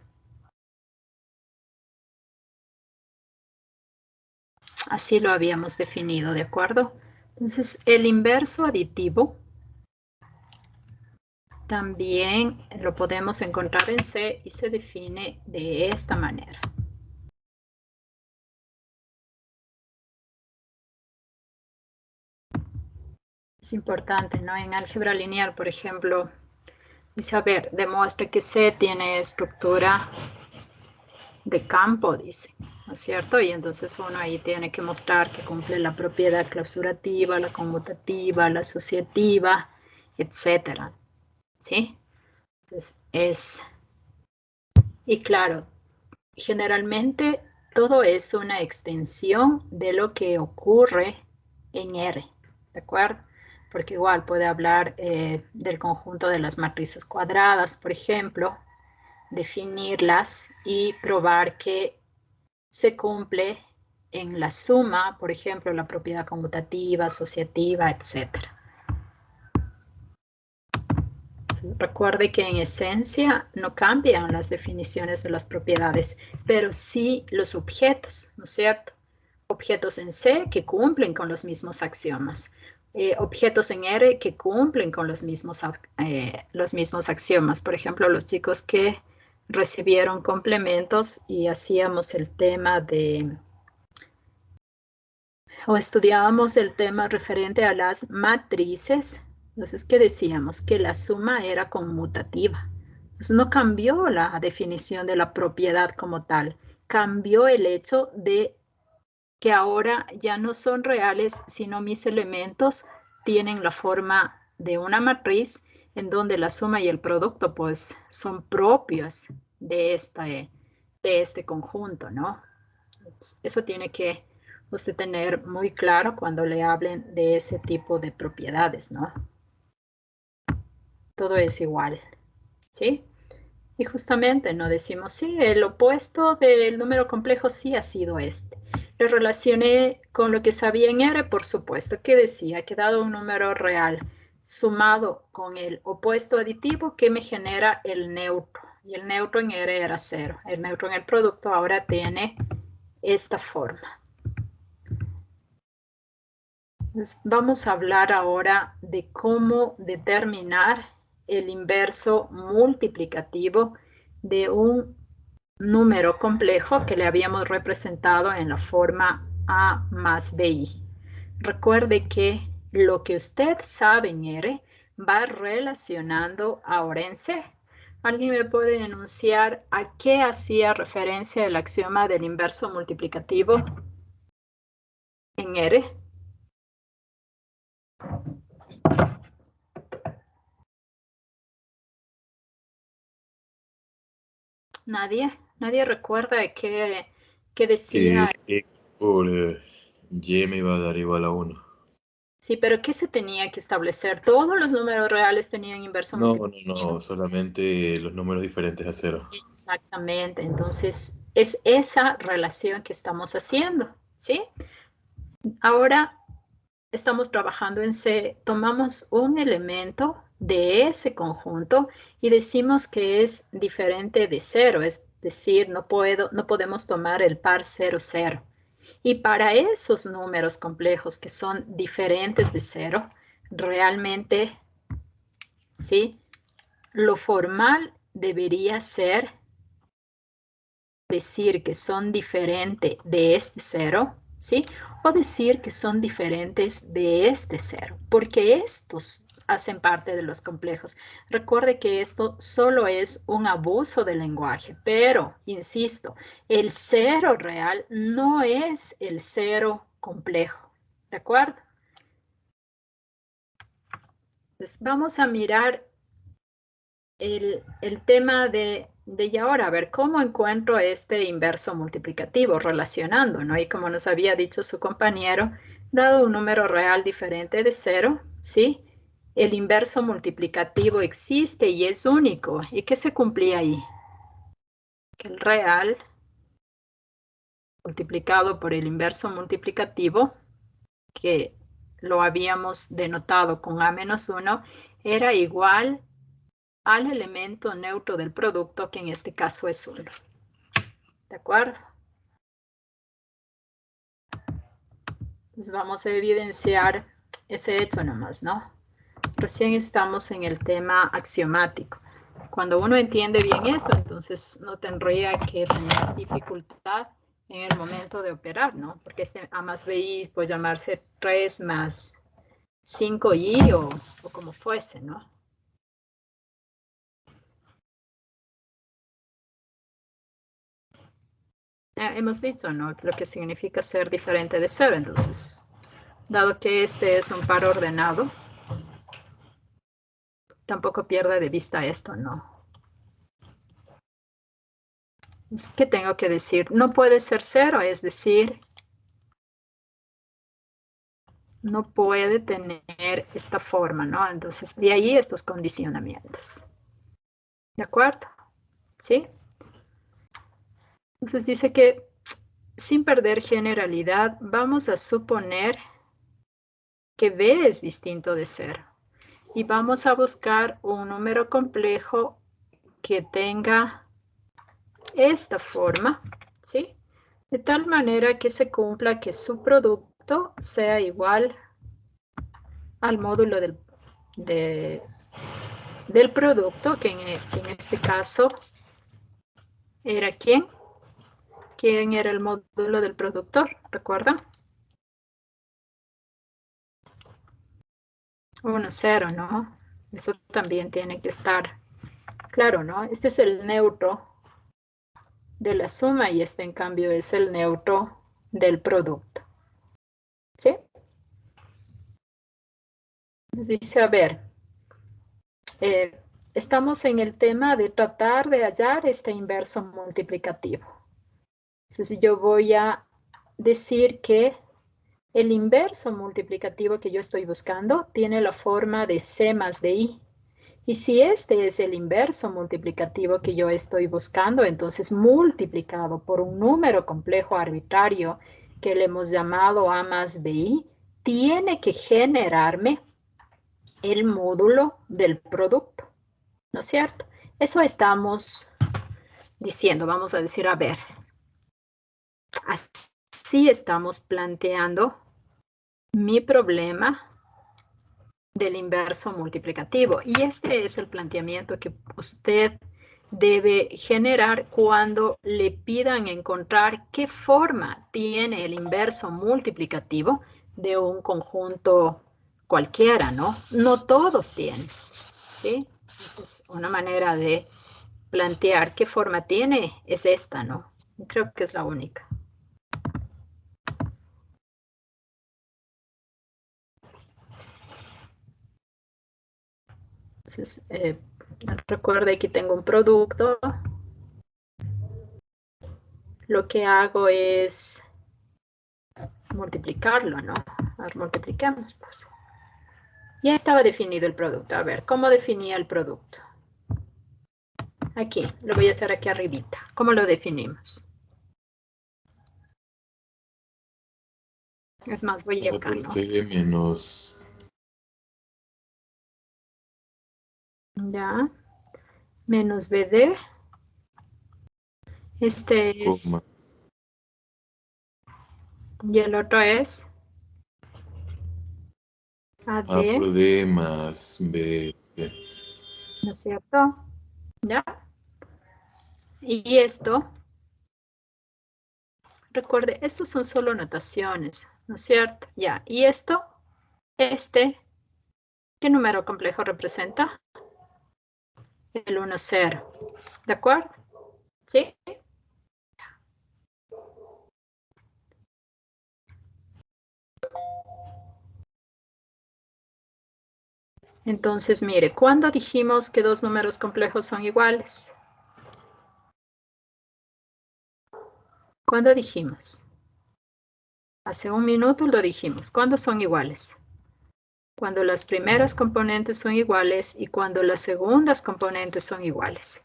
así lo habíamos definido, ¿de acuerdo? Entonces, el inverso aditivo también lo podemos encontrar en C y se define de esta manera. Es importante, ¿no? En álgebra lineal, por ejemplo, dice, a ver, demuestre que C tiene estructura de campo, dice, ¿no es cierto? Y entonces uno ahí tiene que mostrar que cumple la propiedad clausurativa, la conmutativa, la asociativa, etcétera, ¿sí? Entonces y claro, generalmente todo es una extensión de lo que ocurre en R, ¿de acuerdo? Porque igual puede hablar del conjunto de las matrices cuadradas, por ejemplo, definirlas y probar que se cumple en la suma, por ejemplo, la propiedad conmutativa, asociativa, etc. Recuerde que en esencia no cambian las definiciones de las propiedades, pero sí los objetos, ¿no es cierto? Objetos en C que cumplen con los mismos axiomas. Objetos en R que cumplen con los mismos axiomas. Por ejemplo, los chicos que recibieron complementos y hacíamos el tema o estudiábamos el tema referente a las matrices. Entonces, ¿qué decíamos? Que la suma era conmutativa. Entonces, no cambió la definición de la propiedad como tal. Cambió el hecho de que ahora ya no son reales, sino mis elementos tienen la forma de una matriz en donde la suma y el producto pues son propios de este conjunto, ¿no? Eso tiene que usted tener muy claro cuando le hablen de ese tipo de propiedades, ¿no? Todo es igual, ¿sí? Y justamente no decimos, sí, el opuesto del número complejo sí ha sido este. Lo relacioné con lo que sabía en R, por supuesto, que decía que dado un número real sumado con el opuesto aditivo, que me genera el neutro. Y el neutro en R era 0. El neutro en el producto ahora tiene esta forma. Entonces, vamos a hablar ahora de cómo determinar el inverso multiplicativo de un número complejo que le habíamos representado en la forma A más BI. Recuerde que lo que usted sabe en R va relacionando ahora en C. ¿Alguien me puede enunciar a qué hacía referencia el axioma del inverso multiplicativo en R? ¿Nadie? ¿Nadie recuerda qué Que decía? X por Y me iba a dar igual a 1. Sí, pero ¿qué se tenía que establecer? ¿Todos los números reales tenían inverso No, no, multiplicativo? no, solamente los números diferentes a 0. Exactamente, entonces es esa relación que estamos haciendo, ¿sí? Ahora estamos trabajando en C, tomamos un elemento de ese conjunto y decimos que es diferente de 0, es decir, no podemos tomar el par 0, 0. Y para esos números complejos que son diferentes de 0, realmente, ¿sí? Lo formal debería ser decir que son diferentes de este 0, ¿sí? O decir que son diferentes de este 0, porque estos hacen parte de los complejos. Recuerde que esto solo es un abuso del lenguaje, pero, insisto, el 0 real no es el 0 complejo, ¿de acuerdo? Entonces, vamos a mirar el tema de ya ahora, a ver cómo encuentro este inverso multiplicativo relacionando, ¿no? Y como nos había dicho su compañero, dado un número real diferente de 0, ¿sí? El inverso multiplicativo existe y es único. ¿Y qué se cumplía ahí? Que el real multiplicado por el inverso multiplicativo, que lo habíamos denotado con a menos 1, era igual al elemento neutro del producto, que en este caso es 1. ¿De acuerdo? Entonces vamos a evidenciar ese hecho nomás, ¿no? Recién estamos en el tema axiomático. Cuando uno entiende bien esto, entonces no tendría que tener dificultad en el momento de operar, ¿no? Porque este A más BI puede llamarse 3 más 5i o como fuese, ¿no? Hemos dicho, ¿no? Lo que significa ser diferente de cero. Entonces, dado que este es un par ordenado, tampoco pierda de vista esto, ¿no? ¿Qué tengo que decir? No puede ser cero, es decir, no puede tener esta forma, ¿no? Entonces, de ahí estos condicionamientos. ¿De acuerdo? ¿Sí? Entonces dice que sin perder generalidad, vamos a suponer que B es distinto de 0. Y vamos a buscar un número complejo que tenga esta forma, ¿sí? De tal manera que se cumpla que su producto sea igual al módulo del producto, que en este caso era ¿quién? ¿Quién era el módulo del productor? ¿Recuerdan? 1, 0, ¿no? Eso también tiene que estar claro, ¿no? Este es el neutro de la suma y este en cambio es el neutro del producto. ¿Sí? Entonces dice, a ver, estamos en el tema de tratar de hallar este inverso multiplicativo. Entonces yo voy a decir que el inverso multiplicativo que yo estoy buscando tiene la forma de C más de I. Y si este es el inverso multiplicativo que yo estoy buscando, entonces multiplicado por un número complejo arbitrario que le hemos llamado A más BI, tiene que generarme el módulo del producto, ¿no es cierto? Eso estamos diciendo, vamos a decir, a ver, así estamos planteando mi problema del inverso multiplicativo. Y este es el planteamiento que usted debe generar cuando le pidan encontrar qué forma tiene el inverso multiplicativo de un conjunto cualquiera, ¿no? No todos tienen, ¿sí? Entonces, una manera de plantear qué forma tiene es esta, ¿no? Creo que es la única. Entonces, recuerde que tengo un producto. Lo que hago es multiplicarlo, ¿no? A ver, multiplicamos, pues. Ya estaba definido el producto. A ver, ¿cómo definía el producto? Aquí, lo voy a hacer aquí arribita. ¿Cómo lo definimos? Es más, voy A acá, por ¿no? C menos Ya. Menos BD. Este es. coma Y el otro es A AD, por D más B, C. ¿no es cierto? ¿Ya? Y esto, recuerde, estos son solo notaciones, ¿no es cierto? Ya. Y esto, ¿qué número complejo representa? El 1, 0. ¿De acuerdo? ¿Sí? Entonces, mire, ¿cuándo dijimos que dos números complejos son iguales? ¿Cuándo dijimos? Hace un minuto lo dijimos. ¿Cuándo son iguales? Cuando las primeras componentes son iguales y cuando las segundas componentes son iguales.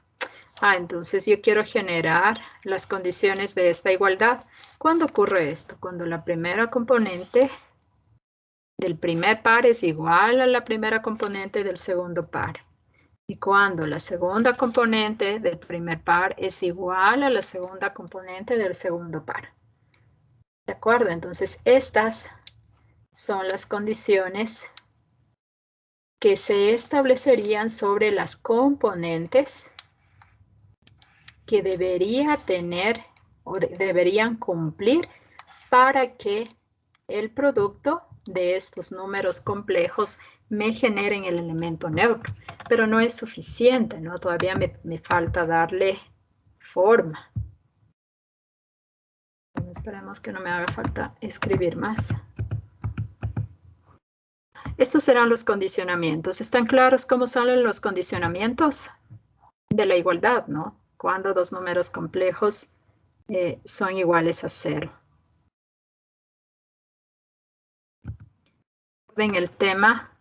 Entonces yo quiero generar las condiciones de esta igualdad. ¿Cuándo ocurre esto? Cuando la primera componente del primer par es igual a la primera componente del segundo par. Y cuando la segunda componente del primer par es igual a la segunda componente del segundo par. ¿De acuerdo? Entonces, estas son las condiciones que se establecerían sobre las componentes que debería tener o deberían cumplir para que el producto de estos números complejos me generen el elemento neutro. Pero no es suficiente, ¿no? Todavía me falta darle forma. Esperemos que no me haga falta escribir más. Estos serán los condicionamientos. ¿Están claros cómo salen los condicionamientos de la igualdad, no? Cuando dos números complejos son iguales a 0. En el tema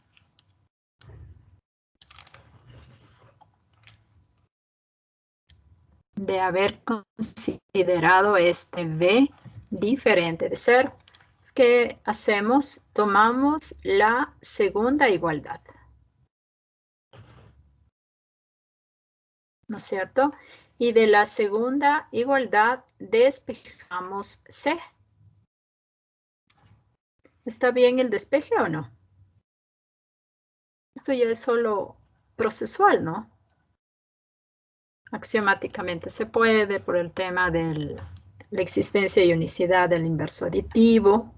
de haber considerado este b diferente de 0. ¿Qué hacemos? Tomamos la segunda igualdad. ¿No es cierto? Y de la segunda igualdad despejamos C. ¿Está bien el despeje o no? Esto ya es solo procesual, ¿no? Axiomáticamente se puede por el tema de la existencia y unicidad del inverso aditivo,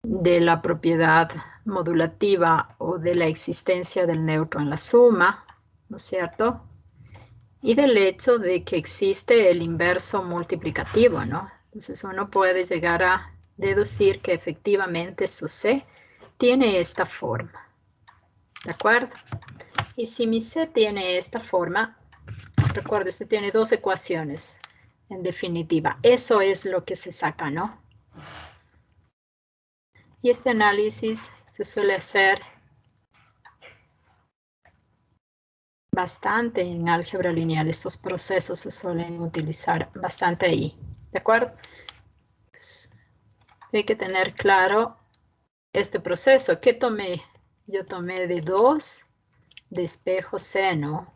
de la propiedad modulativa o de la existencia del neutro en la suma, ¿no es cierto? Y del hecho de que existe el inverso multiplicativo, ¿no? Entonces uno puede llegar a deducir que efectivamente su C tiene esta forma, ¿de acuerdo? Y si mi C tiene esta forma, recuerdo, usted tiene dos ecuaciones, en definitiva. Eso es lo que se saca, ¿no? Y este análisis se suele hacer bastante en álgebra lineal. Estos procesos se suelen utilizar bastante ahí, ¿de acuerdo? Pues, hay que tener claro este proceso. ¿Qué tomé? Yo tomé de 2 despejo C, ¿no?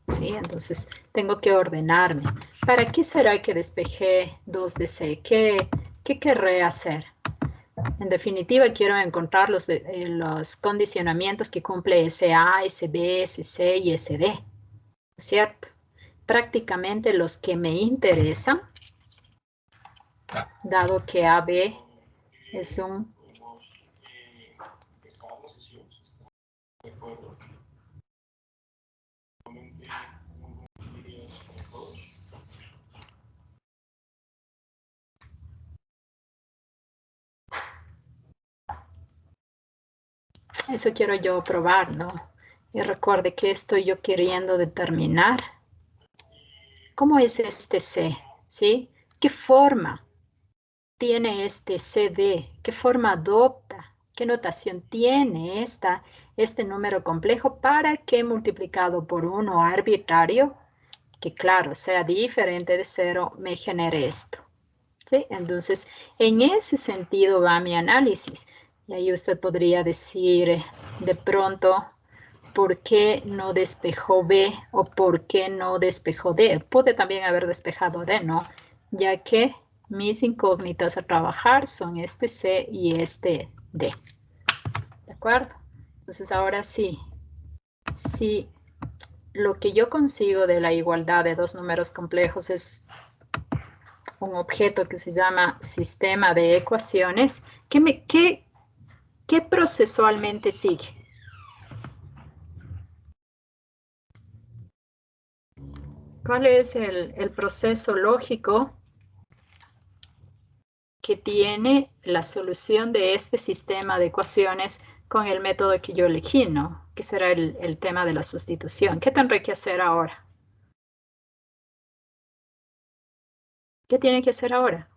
¿Sí? Entonces tengo que ordenarme. ¿Para qué será que despejé 2 de C? ¿Qué querré hacer? En definitiva, quiero encontrar los condicionamientos que cumple SA, SB, SC y SD. ¿Cierto? Prácticamente los que me interesan, dado que AB es un... Eso quiero yo probar, ¿no? Y recuerde que estoy yo queriendo determinar cómo es este C, ¿sí? ¿Qué forma tiene este CD? ¿Qué forma adopta? ¿Qué notación tiene este número complejo para que multiplicado por 1 arbitrario, que claro, sea diferente de 0, me genere esto? ¿Sí? Entonces, en ese sentido va mi análisis. Y ahí usted podría decir de pronto, ¿por qué no despejó B o por qué no despejó D? Pude también haber despejado D, ¿no? Ya que mis incógnitas a trabajar son este C y este D. ¿De acuerdo? Entonces, ahora sí, si lo que yo consigo de la igualdad de dos números complejos es un objeto que se llama sistema de ecuaciones, ¿qué procesualmente sigue? ¿Cuál es el proceso lógico que tiene la solución de este sistema de ecuaciones con el método que yo elegí, ¿no? Que será el tema de la sustitución. ¿Qué tendré que hacer ahora? ¿Qué tiene que hacer ahora?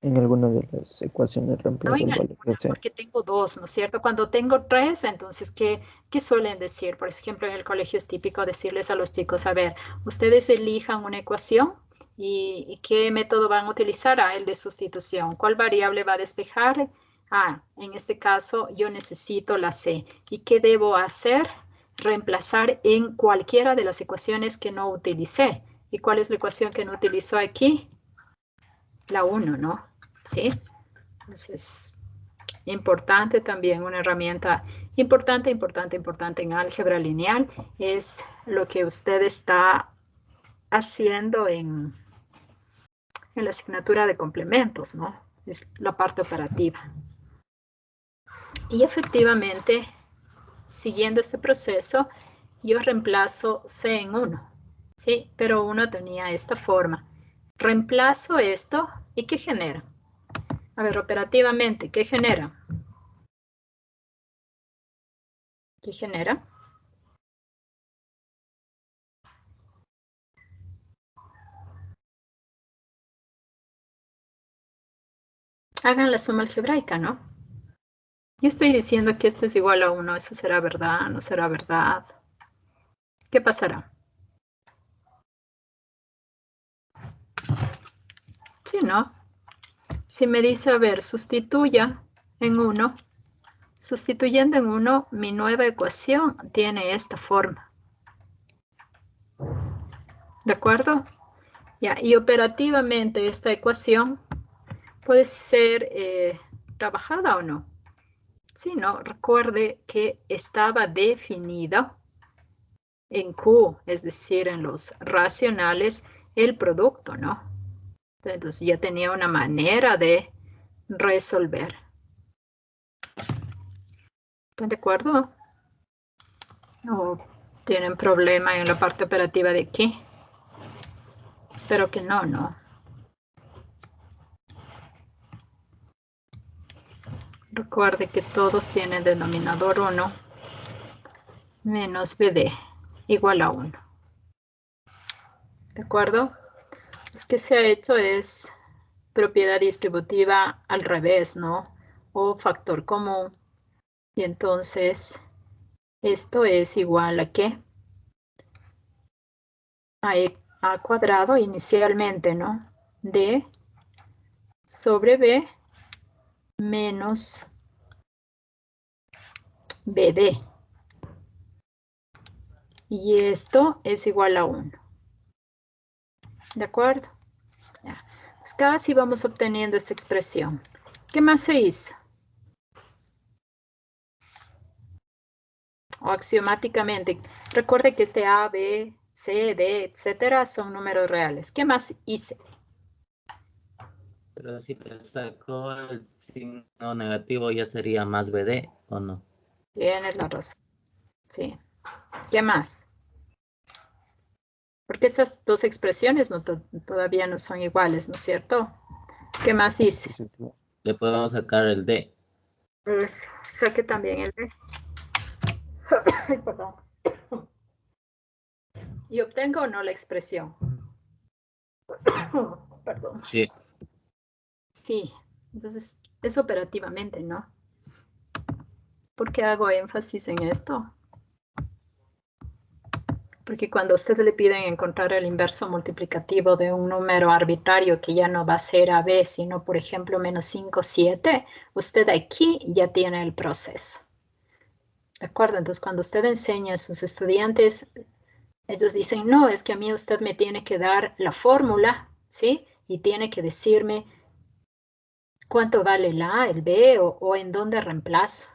En alguna de las ecuaciones reemplaza el valor de C. Porque tengo dos, ¿no es cierto? Cuando tengo tres, entonces, ¿qué suelen decir? Por ejemplo, en el colegio es típico decirles a los chicos, a ver, ustedes elijan una ecuación y ¿qué método van a utilizar? El de sustitución. ¿Cuál variable va a despejar? En este caso, yo necesito la C. ¿Y qué debo hacer? Reemplazar en cualquiera de las ecuaciones que no utilicé. ¿Y cuál es la ecuación que no utilizó aquí? La 1, ¿no? ¿Sí? Entonces, importante también, una herramienta importante en álgebra lineal es lo que usted está haciendo en la asignatura de complementos, ¿no? Es la parte operativa. Y efectivamente, siguiendo este proceso, yo reemplazo C en 1, ¿sí? Pero 1 tenía esta forma. Reemplazo esto, ¿y qué genera? A ver, operativamente, ¿qué genera? ¿Qué genera? Hagan la suma algebraica, ¿no? Yo estoy diciendo que esto es igual a 1, ¿eso será verdad? ¿No será verdad? ¿Qué pasará? Sí, ¿no? Si me dice, a ver, sustituya en 1, sustituyendo en 1, mi nueva ecuación tiene esta forma. ¿De acuerdo? Ya, y operativamente esta ecuación puede ser trabajada o no. Sí, ¿no? Recuerde que estaba definido en Q, es decir, en los racionales, el producto, ¿no? Entonces ya tenía una manera de resolver. ¿Están de acuerdo? ¿O tienen problema en la parte operativa de qué? Espero que no, ¿no? Recuerde que todos tienen denominador 1 menos BD igual a 1. ¿De acuerdo? Lo que se ha hecho es propiedad distributiva al revés, ¿no? O factor común. Y entonces, esto es igual a ¿qué? A cuadrado inicialmente, ¿no? D sobre B menos BD. Y esto es igual a 1. ¿De acuerdo? Ya. Pues casi vamos obteniendo esta expresión. ¿Qué más se hizo? O axiomáticamente. Recuerde que este A, B, C, D, etcétera, son números reales. ¿Qué más hice? Pero si le sacó el signo negativo, ¿ya sería más BD o no? Tienes la razón. Sí. ¿Qué más? Porque estas dos expresiones todavía no son iguales, ¿no es cierto? ¿Qué más hice? Le podemos sacar el D. Pues saque también el D. Ay, perdón. ¿Y obtengo o no la expresión? Perdón. Sí. Sí, entonces es operativamente, ¿no? ¿Por qué hago énfasis en esto? Porque cuando a usted le piden encontrar el inverso multiplicativo de un número arbitrario que ya no va a ser AB, sino por ejemplo menos 5, 7, usted aquí ya tiene el proceso. ¿De acuerdo? Entonces cuando usted enseña a sus estudiantes, ellos dicen, no, es que a mí usted me tiene que dar la fórmula, ¿sí? Y tiene que decirme cuánto vale el A, el B o en dónde reemplazo.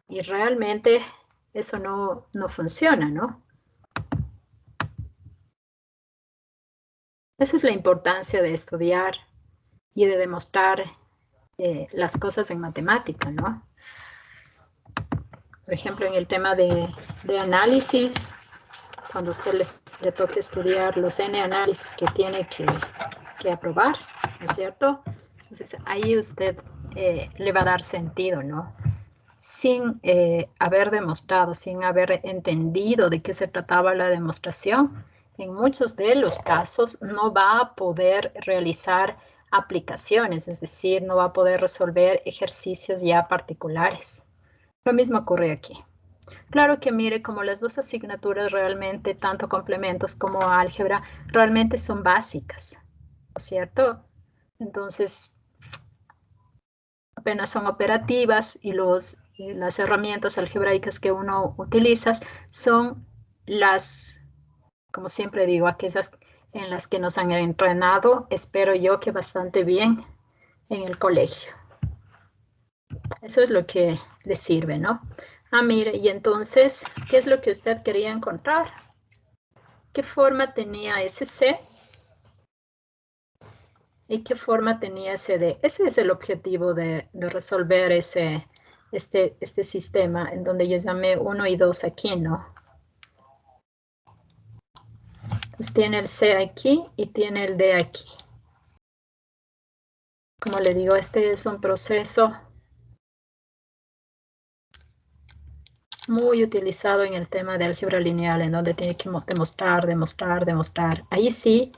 Y realmente eso no funciona, ¿no? Esa es la importancia de estudiar y de demostrar las cosas en matemática, ¿no? Por ejemplo, en el tema de análisis, cuando usted le toque estudiar los N análisis que tiene que aprobar, ¿no es cierto? Entonces, ahí usted le va a dar sentido, ¿no? Sin haber demostrado, sin haber entendido de qué se trataba la demostración, en muchos de los casos no va a poder realizar aplicaciones, es decir, no va a poder resolver ejercicios ya particulares. Lo mismo ocurre aquí. Claro que mire, como las dos asignaturas realmente, tanto complementos como álgebra, realmente son básicas, ¿no es cierto? Entonces, apenas son operativas y las herramientas algebraicas que uno utiliza son las, como siempre digo, aquellas en las que nos han entrenado, espero yo que bastante bien en el colegio. Eso es lo que le sirve, ¿no? Ah, mire, y entonces, ¿qué es lo que usted quería encontrar? ¿Qué forma tenía ese C? ¿Y qué forma tenía ese D? Ese es el objetivo de resolver este sistema, en donde yo llamé 1 y 2 aquí, ¿no? Entonces tiene el C aquí y tiene el D aquí. Como le digo, este es un proceso muy utilizado en el tema de álgebra lineal, en donde tiene que demostrar, demostrar, demostrar. Ahí sí,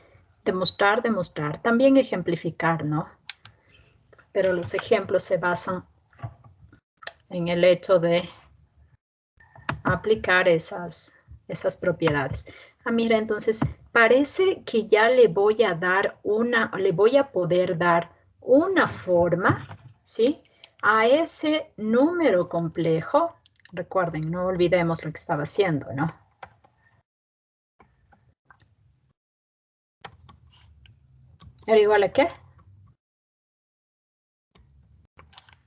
demostrar, demostrar. También ejemplificar, ¿no? Pero los ejemplos se basan en el hecho de aplicar esas propiedades. Ah, mira, entonces parece que ya le voy a poder dar una forma, ¿sí? A ese número complejo. Recuerden, no olvidemos lo que estaba haciendo, ¿no? ¿Era igual a qué?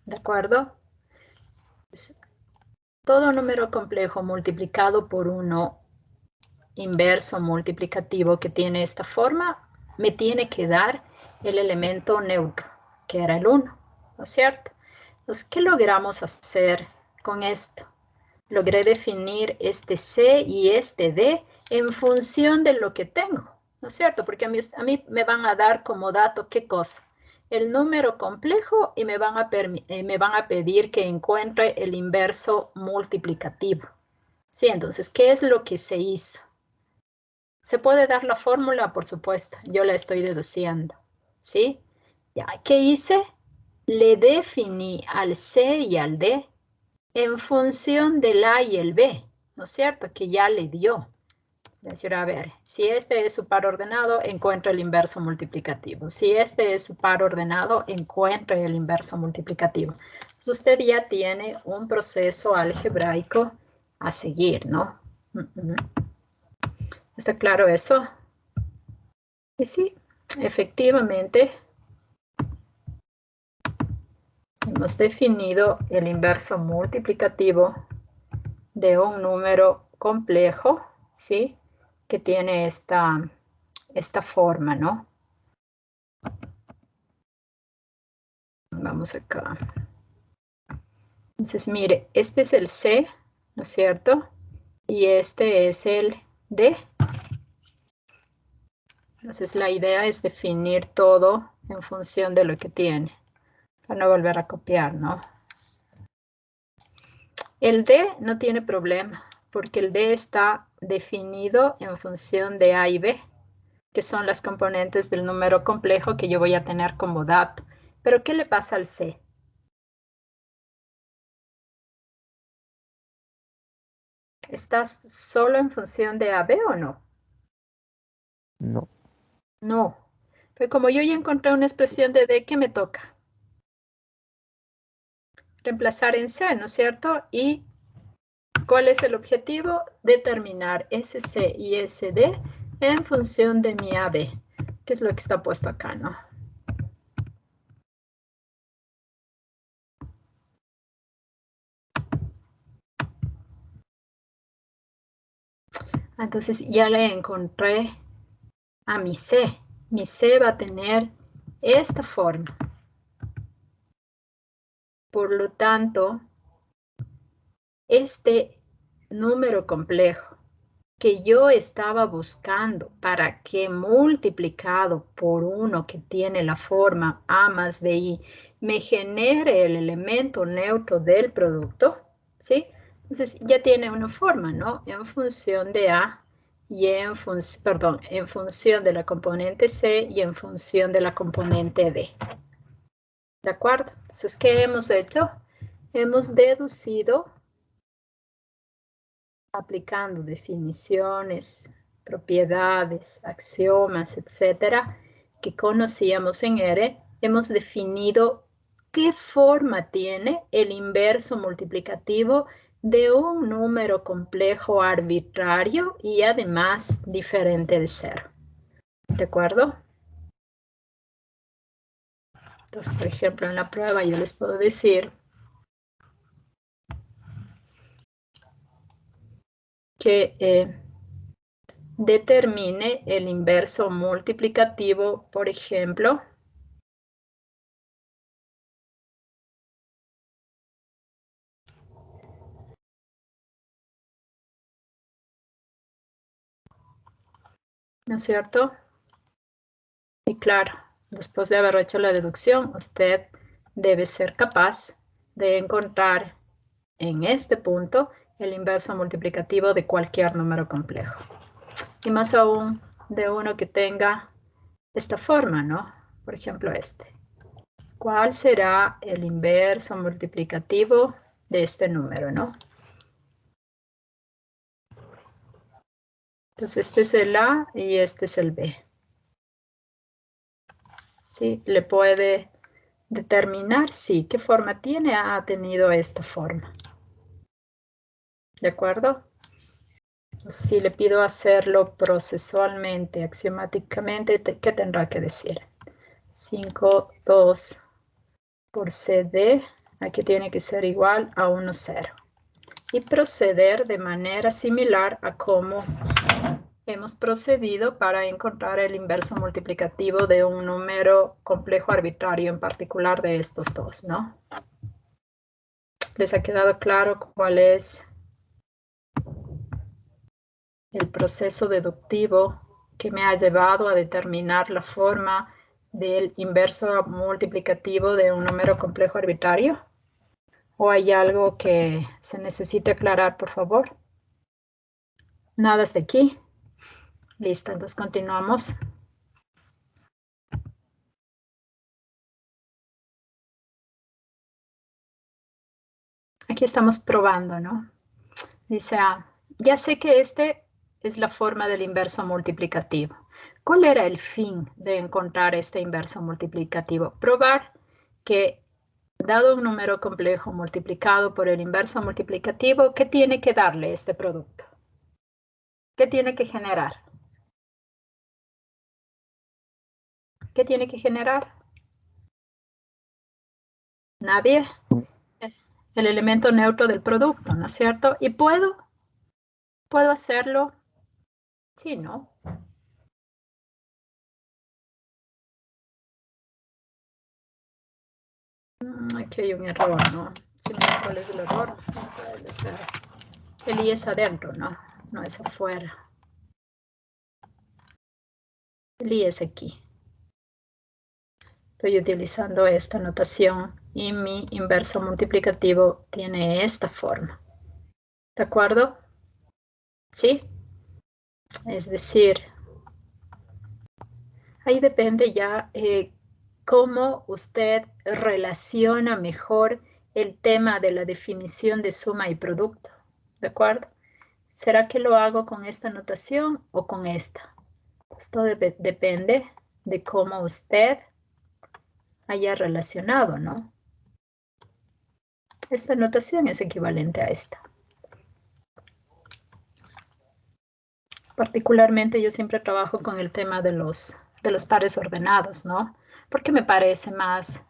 ¿De acuerdo? Todo número complejo multiplicado por uno inverso multiplicativo que tiene esta forma, me tiene que dar el elemento neutro, que era el 1, ¿no es cierto? Entonces, ¿qué logramos hacer con esto? Logré definir este C y este D en función de lo que tengo, ¿no es cierto? Porque a mí me van a dar como dato, ¿qué cosa? El número complejo y me van a pedir que encuentre el inverso multiplicativo. Sí, entonces, ¿qué es lo que se hizo? ¿Se puede dar la fórmula? Por supuesto, yo la estoy deduciendo, ¿sí? Ya, ¿qué hice? Le definí al C y al D en función del A y el B, ¿no es cierto? Que ya le dio. Decir, a ver, si este es su par ordenado, encuentra el inverso multiplicativo. Si este es su par ordenado, encuentra el inverso multiplicativo. Entonces usted ya tiene un proceso algebraico a seguir, ¿no? ¿Está claro eso? Y sí, efectivamente, hemos definido el inverso multiplicativo de un número complejo, ¿sí? Que tiene esta forma, ¿no? Vamos acá. Entonces, mire, este es el C, ¿no es cierto? Y este es el D. Entonces, la idea es definir todo en función de lo que tiene, para no volver a copiar, ¿no? El D no tiene problema, porque el D está definido en función de A y B, que son las componentes del número complejo que yo voy a tener como dato. Pero, ¿qué le pasa al C? ¿Estás solo en función de AB o no? No. No. Pero como yo ya encontré una expresión de D, ¿qué me toca? Reemplazar en C, ¿no es cierto? ¿Y cuál es el objetivo? Determinar ese C y ese D en función de mi AB, que es lo que está puesto acá, ¿no? Entonces ya le encontré a mi C. Mi C va a tener esta forma. Por lo tanto, este número complejo que yo estaba buscando para que multiplicado por 1 que tiene la forma A más BI me genere el elemento neutro del producto, ¿sí? Entonces ya tiene una forma, ¿no? En función de A y en función de la componente C y en función de la componente D. ¿De acuerdo? Entonces, ¿qué hemos hecho? Hemos deducido aplicando definiciones, propiedades, axiomas, etcétera, que conocíamos en R, hemos definido qué forma tiene el inverso multiplicativo de un número complejo arbitrario y además diferente de 0. ¿De acuerdo? Entonces, por ejemplo, en la prueba yo les puedo decir que determine el inverso multiplicativo, por ejemplo, ¿no es cierto? Y claro, después de haber hecho la deducción, usted debe ser capaz de encontrar en este punto el inverso multiplicativo de cualquier número complejo. Y más aún de uno que tenga esta forma, ¿no? Por ejemplo, este. ¿Cuál será el inverso multiplicativo de este número, no? Entonces, este es el A y este es el B. ¿Sí? ¿Le puede determinar? Sí. ¿Qué forma tiene? Ha tenido esta forma. ¿De acuerdo? Si le pido hacerlo procesualmente, axiomáticamente, ¿qué tendrá que decir? 5, 2 por CD, aquí tiene que ser igual a 1, 0. Y proceder de manera similar a cómo hemos procedido para encontrar el inverso multiplicativo de un número complejo arbitrario en particular de estos dos, ¿no? ¿Les ha quedado claro cuál es el proceso deductivo que me ha llevado a determinar la forma del inverso multiplicativo de un número complejo arbitrario? ¿O hay algo que se necesite aclarar, por favor? Nada hasta aquí. Listo, entonces continuamos. Aquí estamos probando, ¿no? Dice, ya sé que este es la forma del inverso multiplicativo. ¿Cuál era el fin de encontrar este inverso multiplicativo? Probar que dado un número complejo multiplicado por el inverso multiplicativo, ¿qué tiene que darle este producto? ¿Qué tiene que generar? ¿Qué tiene que generar? Nadie. El elemento neutro del producto, ¿no es cierto? ¿Y puedo hacerlo? Sí, ¿no? Aquí hay un error, ¿no? Sí, ¿cuál es el error? El I es adentro, ¿no? No es afuera. El I es aquí. Estoy utilizando esta notación y mi inverso multiplicativo tiene esta forma. ¿De acuerdo? ¿Sí? Es decir, ahí depende ya cómo usted relaciona mejor el tema de la definición de suma y producto. ¿De acuerdo? ¿Será que lo hago con esta notación o con esta? Esto depende de cómo usted haya relacionado, ¿no? Esta notación es equivalente a esta. Particularmente yo siempre trabajo con el tema de los pares ordenados, ¿no? Porque me parece más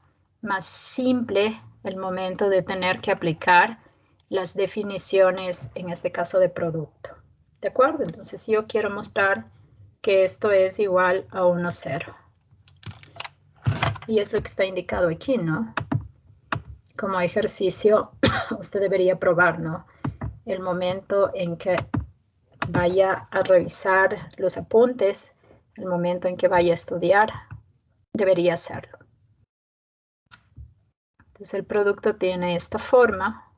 simple el momento de tener que aplicar las definiciones, en este caso de producto. ¿De acuerdo? Entonces yo quiero mostrar que esto es igual a 1, 0. Y es lo que está indicado aquí, ¿no? Como ejercicio, usted debería probar, ¿no? El momento en que vaya a revisar los apuntes, el momento en que vaya a estudiar, debería hacerlo. Entonces el producto tiene esta forma,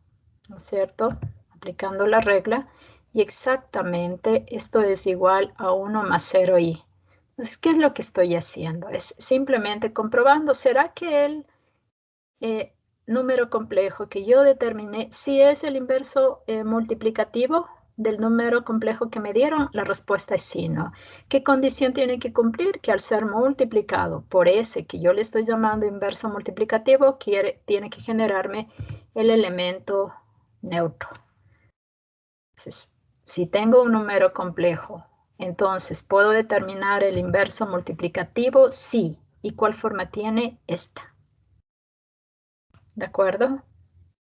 ¿no es cierto? Aplicando la regla, y exactamente esto es igual a 1 más 0i. Entonces, ¿qué es lo que estoy haciendo? Es simplemente comprobando, ¿será que el número complejo que yo determiné si es el inverso multiplicativo del número complejo que me dieron? La respuesta es sí, ¿no? ¿Qué condición tiene que cumplir? Que al ser multiplicado por ese que yo le estoy llamando inverso multiplicativo, tiene que generarme el elemento neutro. Entonces, si tengo un número complejo, entonces, ¿puedo determinar el inverso multiplicativo? Sí. ¿Y cuál forma tiene? Esta. ¿De acuerdo?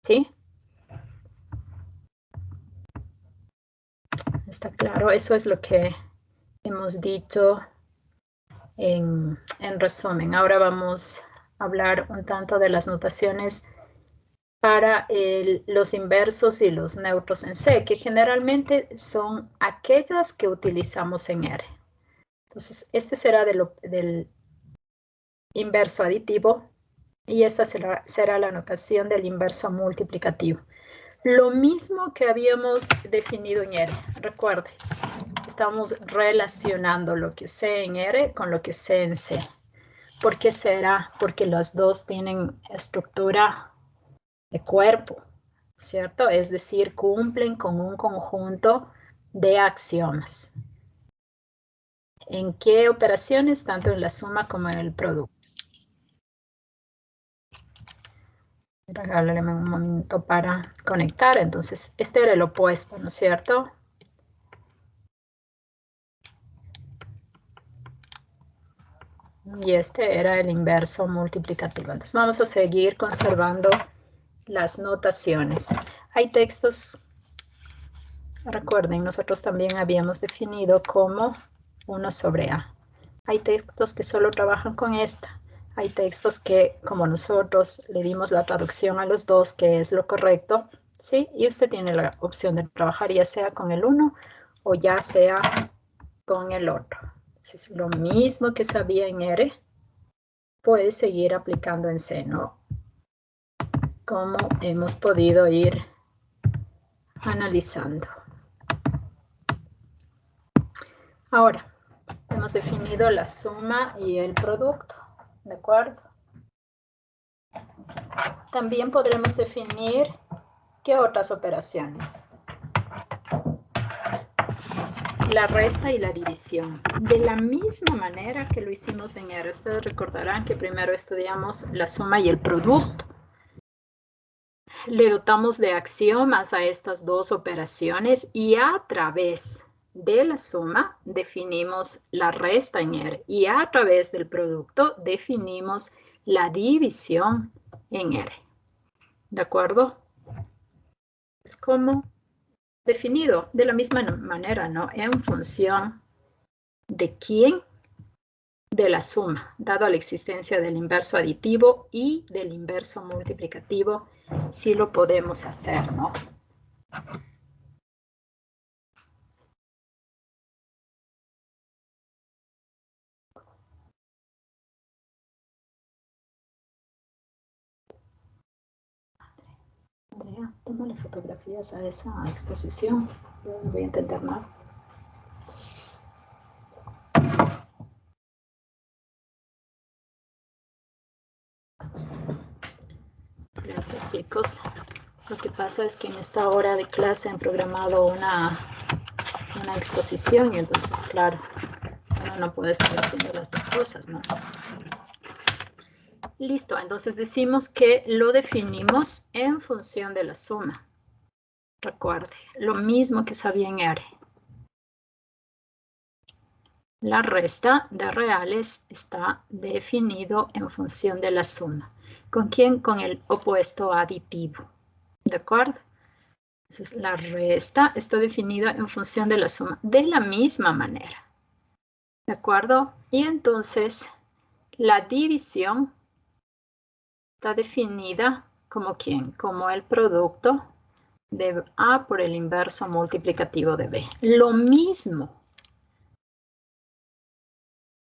¿Sí? ¿Está claro? Eso es lo que hemos dicho en resumen. Ahora vamos a hablar un tanto de las notaciones para los inversos y los neutros en C, que generalmente son aquellas que utilizamos en R. Entonces, este será del inverso aditivo y esta será la notación del inverso multiplicativo. Lo mismo que habíamos definido en R. Recuerde, estamos relacionando lo que sé en R con lo que sé en C. ¿Por qué será? Porque las dos tienen estructura de cuerpo, ¿cierto? Es decir, cumplen con un conjunto de axiomas. ¿En qué operaciones? Tanto en la suma como en el producto. Regálame un momento para conectar. Entonces, este era el opuesto, ¿no es cierto? Y este era el inverso multiplicativo. Entonces, vamos a seguir conservando las notaciones. Hay textos, recuerden, nosotros también habíamos definido como 1 sobre A. Hay textos que solo trabajan con esta. Hay textos que, como nosotros le dimos la traducción a los dos, que es lo correcto, ¿sí? Y usted tiene la opción de trabajar ya sea con el uno o ya sea con el otro. Entonces, lo mismo que sabía en R, puede seguir aplicando en C, ¿no? Como hemos podido ir analizando. Ahora, hemos definido la suma y el producto, ¿de acuerdo? También podremos definir ¿qué otras operaciones? La resta y la división. De la misma manera que lo hicimos en R. Ustedes recordarán que primero estudiamos la suma y el producto. Le dotamos de axiomas a estas dos operaciones y a través de la suma definimos la resta en R y a través del producto definimos la división en R. ¿De acuerdo? Es como definido de la misma manera, ¿no? En función de quién, de la suma, dado la existencia del inverso aditivo y del inverso multiplicativo, sí lo podemos hacer, ¿no? Andrea, tómale fotografías a esa exposición. Yo no voy a entender nada. Gracias, chicos. Lo que pasa es que en esta hora de clase han programado una exposición y entonces, claro, uno no puede estar haciendo las dos cosas, ¿no? Listo, entonces decimos que lo definimos en función de la suma. Recuerde, lo mismo que sabía en R. La resta de reales está definido en función de la suma. ¿Con quién? Con el opuesto aditivo. ¿De acuerdo? Entonces, la resta está definida en función de la suma de la misma manera. ¿De acuerdo? Y entonces, la división está definida como ¿quién? Como el producto de A por el inverso multiplicativo de B. Lo mismo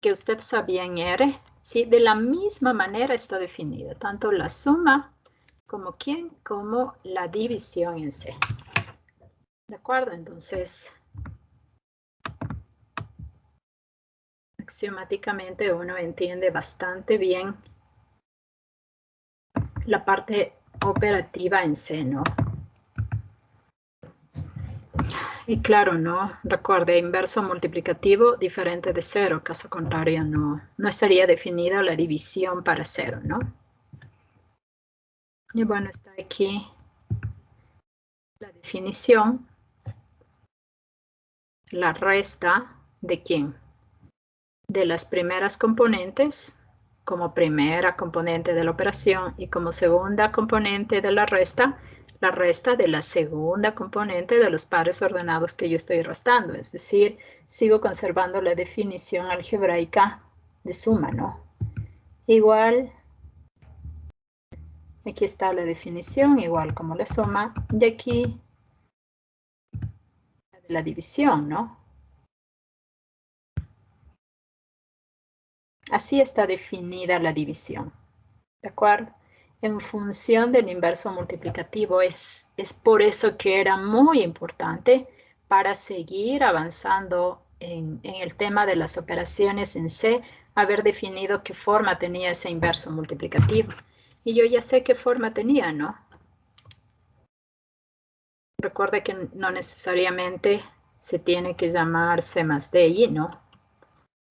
que usted sabía en R, ¿sí? De la misma manera está definida, tanto la suma como ¿quién? Como la división en C. ¿De acuerdo? Entonces, axiomáticamente uno entiende bastante bien la parte operativa en C, ¿no? Y claro, ¿no? Recuerde, inverso multiplicativo diferente de cero, caso contrario no estaría definida la división para cero, ¿no? Y bueno, está aquí la definición. La resta de ¿quién? De las primeras componentes como primera componente de la operación y como segunda componente de la resta, la resta de la segunda componente de los pares ordenados que yo estoy restando. Es decir, sigo conservando la definición algebraica de suma, ¿no? Igual, aquí está la definición, igual como la suma, y aquí la división, ¿no? Así está definida la división, ¿de acuerdo? En función del inverso multiplicativo. Es por eso que era muy importante para seguir avanzando en el tema de las operaciones en C, haber definido qué forma tenía ese inverso multiplicativo. Y yo ya sé qué forma tenía, ¿no? Recuerde que no necesariamente se tiene que llamar C más D y ¿no?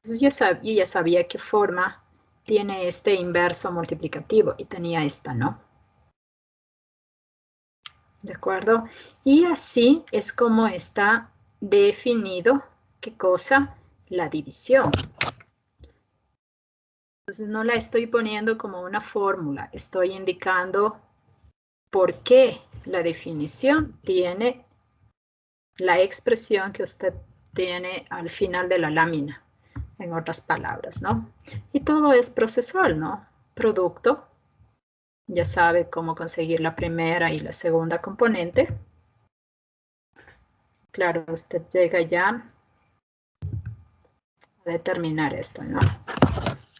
Entonces yo ya sabía qué forma tiene este inverso multiplicativo y tenía esta, ¿no? ¿De acuerdo? Y así es como está definido, ¿qué cosa? La división. Entonces no la estoy poniendo como una fórmula, estoy indicando por qué la definición tiene la expresión que usted tiene al final de la lámina, en otras palabras, ¿no? Y todo es procesual, ¿no? Producto, ya sabe cómo conseguir la primera y la segunda componente. Claro, usted llega ya a determinar esto, ¿no?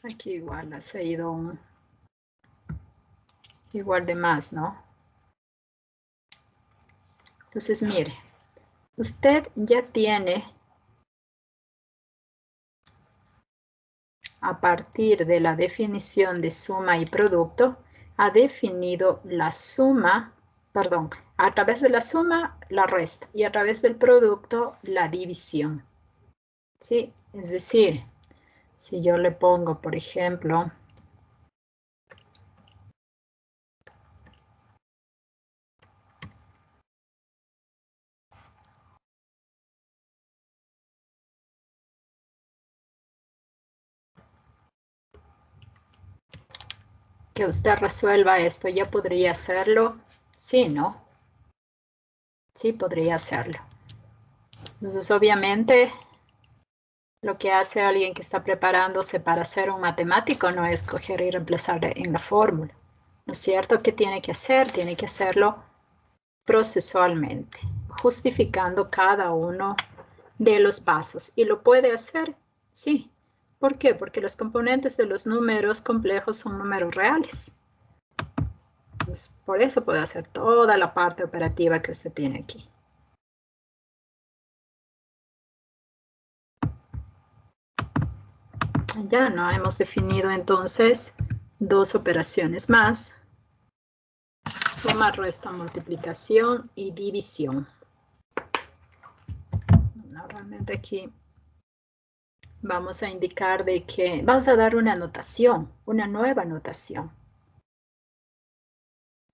Aquí igual ha sido igual de más, ¿no? Entonces, mire, usted ya tiene, a partir de la definición de suma y producto, ha definido la suma, perdón, a través de la suma, la resta, y a través del producto, la división. ¿Sí? Es decir, si yo le pongo, por ejemplo, que usted resuelva esto, ¿ya podría hacerlo? Sí, ¿no? Sí, podría hacerlo. Entonces, obviamente, lo que hace alguien que está preparándose para ser un matemático no es coger y reemplazar en la fórmula. ¿No es cierto? ¿Qué tiene que hacer? Tiene que hacerlo procesualmente, justificando cada uno de los pasos. ¿Y lo puede hacer? Sí. ¿Por qué? Porque los componentes de los números complejos son números reales. Entonces, por eso puede hacer toda la parte operativa que usted tiene aquí. Ya no hemos definido entonces dos operaciones más: suma, resta, multiplicación y división. Normalmente aquí vamos a indicar de que vamos a dar una notación, una nueva notación.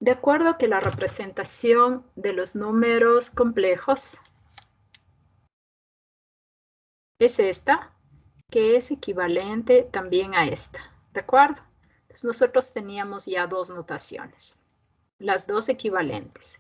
De acuerdo a que la representación de los números complejos es esta, que es equivalente también a esta, ¿de acuerdo? Entonces nosotros teníamos ya dos notaciones, las dos equivalentes,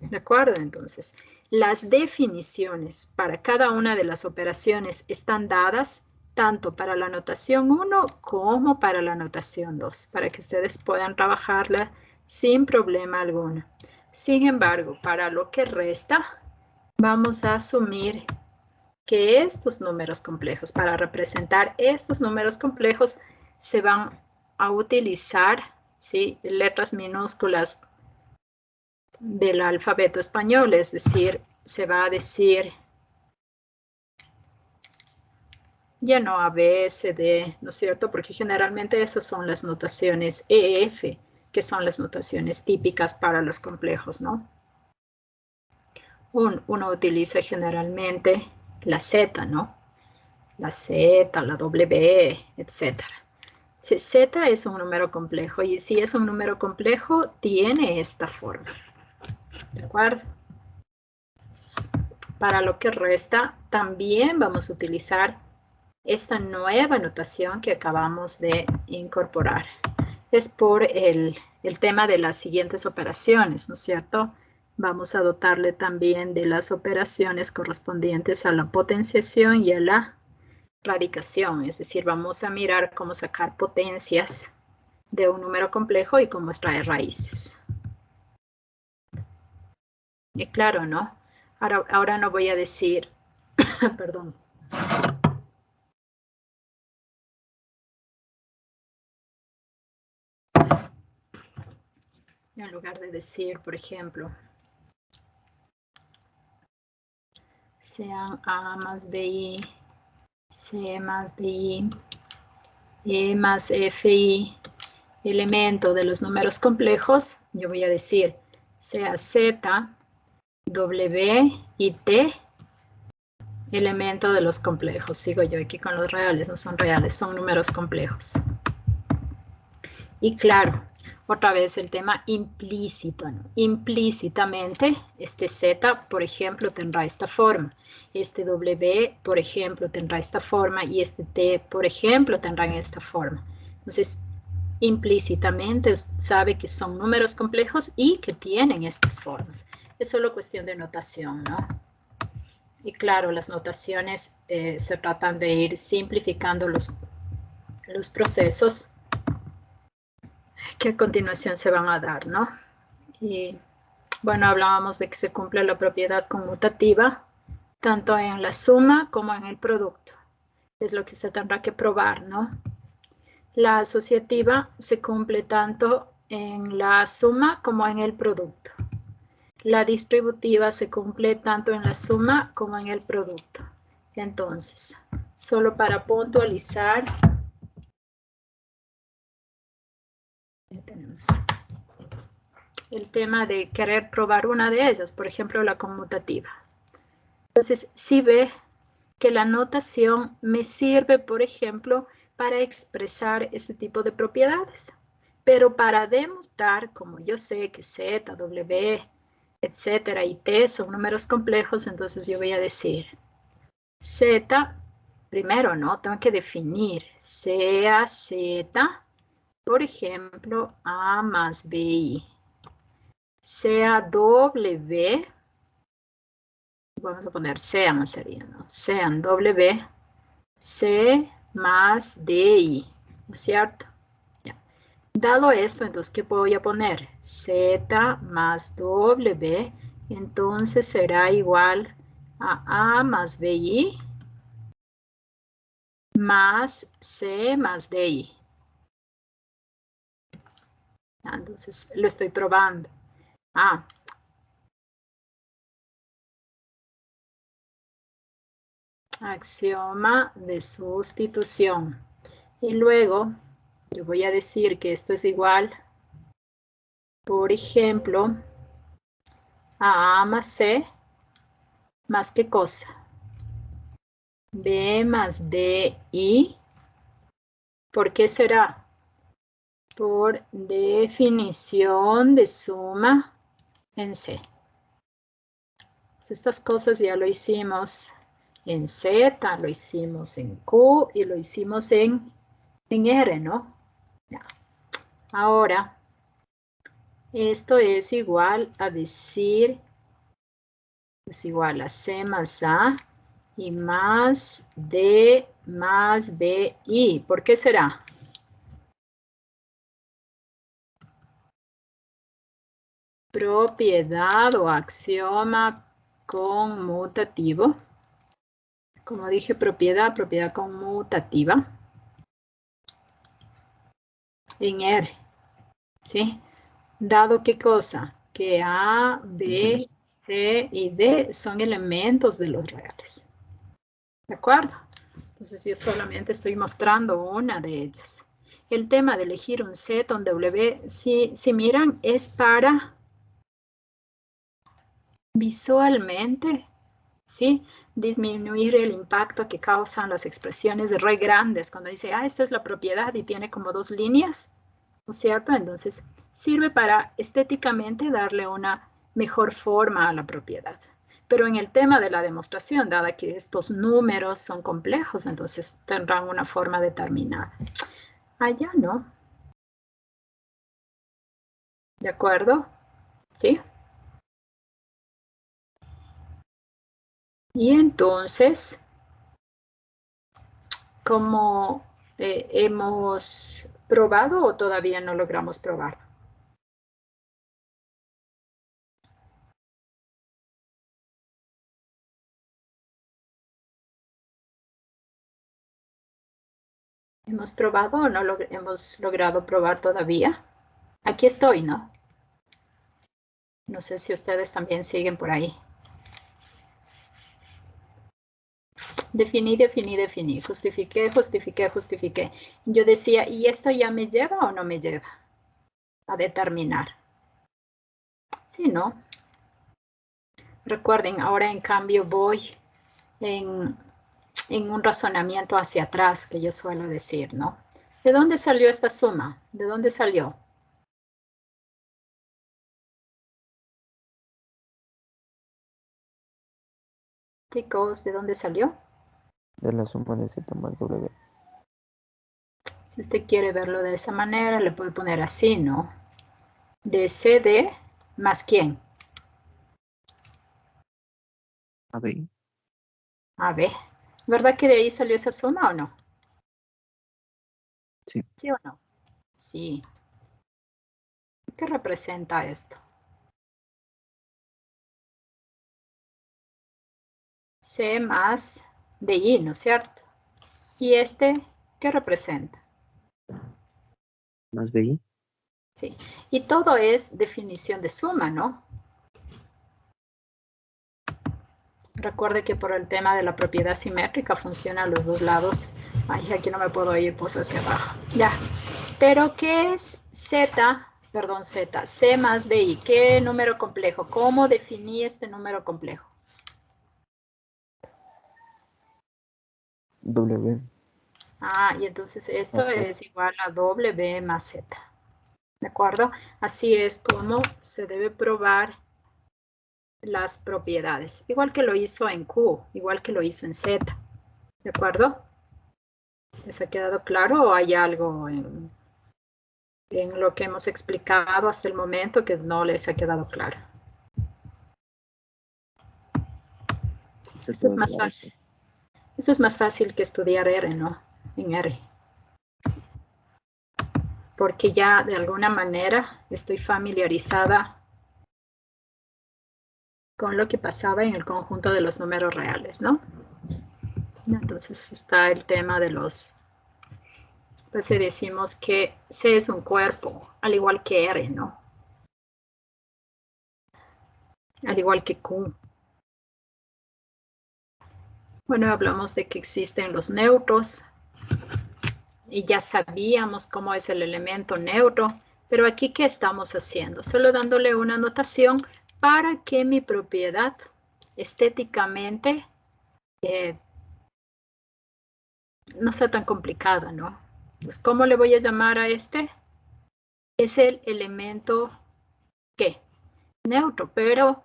¿de acuerdo? Entonces, las definiciones para cada una de las operaciones están dadas tanto para la notación 1 como para la notación 2, para que ustedes puedan trabajarla sin problema alguno. Sin embargo, para lo que resta, vamos a asumir que estos números complejos, para representar estos números complejos, se van a utilizar, ¿sí?, letras minúsculas del alfabeto español, es decir, se va a decir ya no A, B, C, D, ¿no es cierto? Porque generalmente esas son las notaciones EF, que son las notaciones típicas para los complejos, ¿no? Uno utiliza generalmente la Z, ¿no? La Z, la W, etc. Si Z es un número complejo y si es un número complejo, tiene esta forma. ¿De acuerdo? Para lo que resta, también vamos a utilizar esta nueva notación que acabamos de incorporar. Es por el tema de las siguientes operaciones, ¿no es cierto? vamos a dotarle también de las operaciones correspondientes a la potenciación y a la radicación. Es decir, vamos a mirar cómo sacar potencias de un número complejo y cómo extraer raíces. Y claro, ¿no? Ahora no voy a decir, perdón. En lugar de decir, por ejemplo, sean A más BI, C más DI, E más FI, elemento de los números complejos, yo voy a decir, sea Z, W y T, elemento de los complejos. Sigo yo aquí con los reales, no son reales, son números complejos. Y claro, otra vez el tema implícito, ¿no? Implícitamente, este Z, por ejemplo, tendrá esta forma. Este W, por ejemplo, tendrá esta forma. Y este T, por ejemplo, tendrá esta forma. Entonces, implícitamente sabe que son números complejos y que tienen estas formas. Es solo cuestión de notación, ¿no? Y claro, las notaciones se tratan de ir simplificando los procesos que a continuación se van a dar, ¿no? Y bueno, hablábamos de que se cumple la propiedad conmutativa tanto en la suma como en el producto. Es lo que usted tendrá que probar, ¿no? La asociativa se cumple tanto en la suma como en el producto. La distributiva se cumple tanto en la suma como en el producto. Entonces, solo para puntualizar, ya tenemos el tema de querer probar una de ellas, por ejemplo, la conmutativa. Entonces, si ve que la notación me sirve, por ejemplo, para expresar este tipo de propiedades. Pero para demostrar, como yo sé que Z, W, etcétera, y T son números complejos, entonces yo voy a decir Z, primero, ¿no? Tengo que definir, sea Z, por ejemplo, A más BI. Sea W, vamos a poner sean sería, ¿no? Sean W, C más DI, ¿no es cierto? Ya. Dado esto, entonces, ¿qué voy a poner? Z más W, entonces será igual a más BI más C más DI. Entonces, lo estoy probando. Axioma de sustitución. Y luego, yo voy a decir que esto es igual, por ejemplo, a A más C, más ¿qué cosa? B más DI. ¿Por qué será? Por definición de suma en C. Pues estas cosas ya lo hicimos en Z, lo hicimos en Q y lo hicimos en R, ¿no? Ya. Ahora, esto es igual a decir, es igual a C más A y más D más BI. ¿Por qué será? Propiedad o axioma conmutativo. Como dije, propiedad conmutativa. En R. ¿Sí? Dado qué cosa? Que A, B, C y D son elementos de los reales. ¿De acuerdo? Entonces yo solamente estoy mostrando una de ellas. El tema de elegir un Z, un W, si miran, es para visualmente, ¿sí? Disminuir el impacto que causan las expresiones de re grandes. Cuando dice, esta es la propiedad y tiene como dos líneas, ¿no es cierto? Entonces, sirve para estéticamente darle una mejor forma a la propiedad. Pero en el tema de la demostración, dada que estos números son complejos, entonces tendrán una forma determinada. Allá no. ¿De acuerdo? ¿Sí? Y entonces, ¿cómo hemos probado o todavía no logramos probar? ¿Hemos probado o no hemos logrado probar todavía? Aquí estoy, ¿no? No sé si ustedes también siguen por ahí. Definí. Justifiqué. Yo decía, ¿y esto ya me lleva o no me lleva a determinar? Sí, ¿no? Recuerden, ahora en cambio voy en un razonamiento hacia atrás, que yo suelo decir, ¿no? ¿De dónde salió esta suma? ¿De dónde salió? Chicos, ¿de dónde salió? De la suma de Z más W. Si usted quiere verlo de esa manera, le puede poner así, ¿no? De CD más ¿quién? AB. AB. ¿Verdad que de ahí salió esa suma o no? Sí. ¿Sí o no? Sí. ¿Qué representa esto? C más DI, ¿no es cierto? ¿Y este qué representa? Más BI. Sí. Y todo es definición de suma, ¿no? Recuerde que por el tema de la propiedad simétrica funciona a los dos lados. Ay, aquí no me puedo ir, pues hacia abajo. Ya. Pero, ¿qué es Z? Perdón, Z. C más DI. ¿Qué número complejo? ¿Cómo definí este número complejo? W. Ah, y entonces esto Ok. es igual a W más Z. ¿De acuerdo? Así es como se debe probar las propiedades. Igual que lo hizo en Q, igual que lo hizo en Z. ¿De acuerdo? ¿Les ha quedado claro o hay algo en lo que hemos explicado hasta el momento que no les ha quedado claro? Esto es más fácil. Esto es más fácil que estudiar R, ¿no? En R. Porque ya de alguna manera estoy familiarizada con lo que pasaba en el conjunto de los números reales, ¿no? Entonces está el tema de los... Pues decimos que C es un cuerpo, al igual que R, ¿no? Al igual que Q. Bueno, hablamos de que existen los neutros y ya sabíamos cómo es el elemento neutro, pero aquí ¿qué estamos haciendo? Solo dándole una notación para que mi propiedad estéticamente no sea tan complicada, ¿no? Entonces, ¿cómo le voy a llamar a este? Es el elemento, ¿qué? Neutro, pero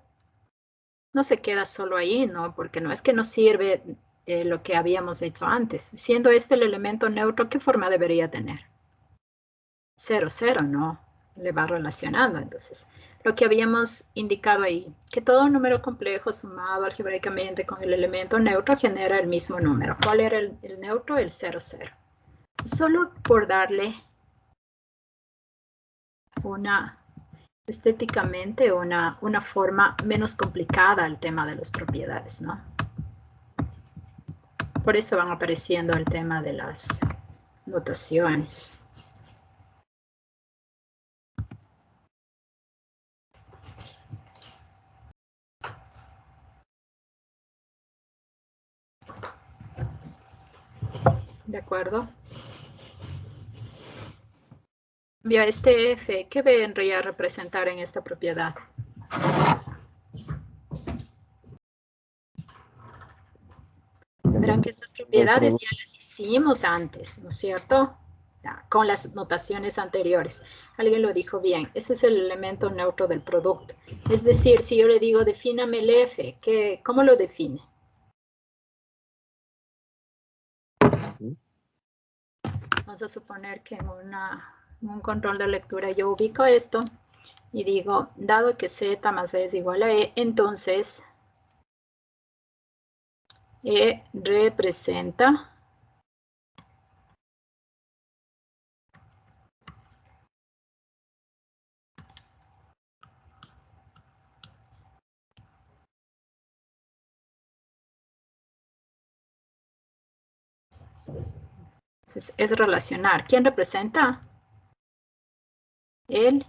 no se queda solo ahí, ¿no? Porque no es que nos sirve lo que habíamos hecho antes. Siendo este el elemento neutro, ¿qué forma debería tener? 0, 0, ¿no? Le va relacionando. Entonces, lo que habíamos indicado ahí, que todo número complejo sumado algebraicamente con el elemento neutro genera el mismo número. ¿Cuál era el neutro? El 0, 0. Solo por darle estéticamente una forma menos complicada al tema de las propiedades, ¿no? Por eso van apareciendo el tema de las notaciones. ¿De acuerdo? Vía este F, ¿qué vendría a representar en esta propiedad? Verán que estas propiedades ya las hicimos antes, ¿no es cierto? Ya, con las notaciones anteriores. Alguien lo dijo bien, ese es el elemento neutro del producto. Es decir, si yo le digo, defíname el F, ¿cómo lo define? Vamos a suponer que en un control de lectura yo ubico esto y digo, dado que Z más E es igual a E, entonces E representa entonces, es relacionar. ¿Quién representa? El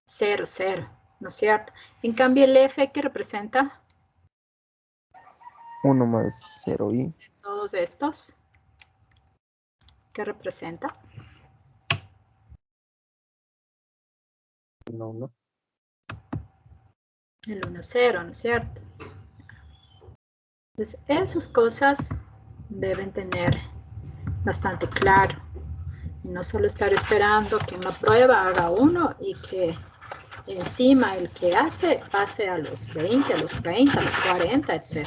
0, 0, ¿no es cierto? En cambio, el F, ¿qué representa? 1 más 0i. Todos estos. ¿Qué representa? 1, 1. El 1, 0, ¿no es cierto? Entonces, esas cosas deben tener bastante claro. Y no solo estar esperando que en la prueba haga 1 y que encima el que hace pase a los 20, a los 30, a los 40, etc.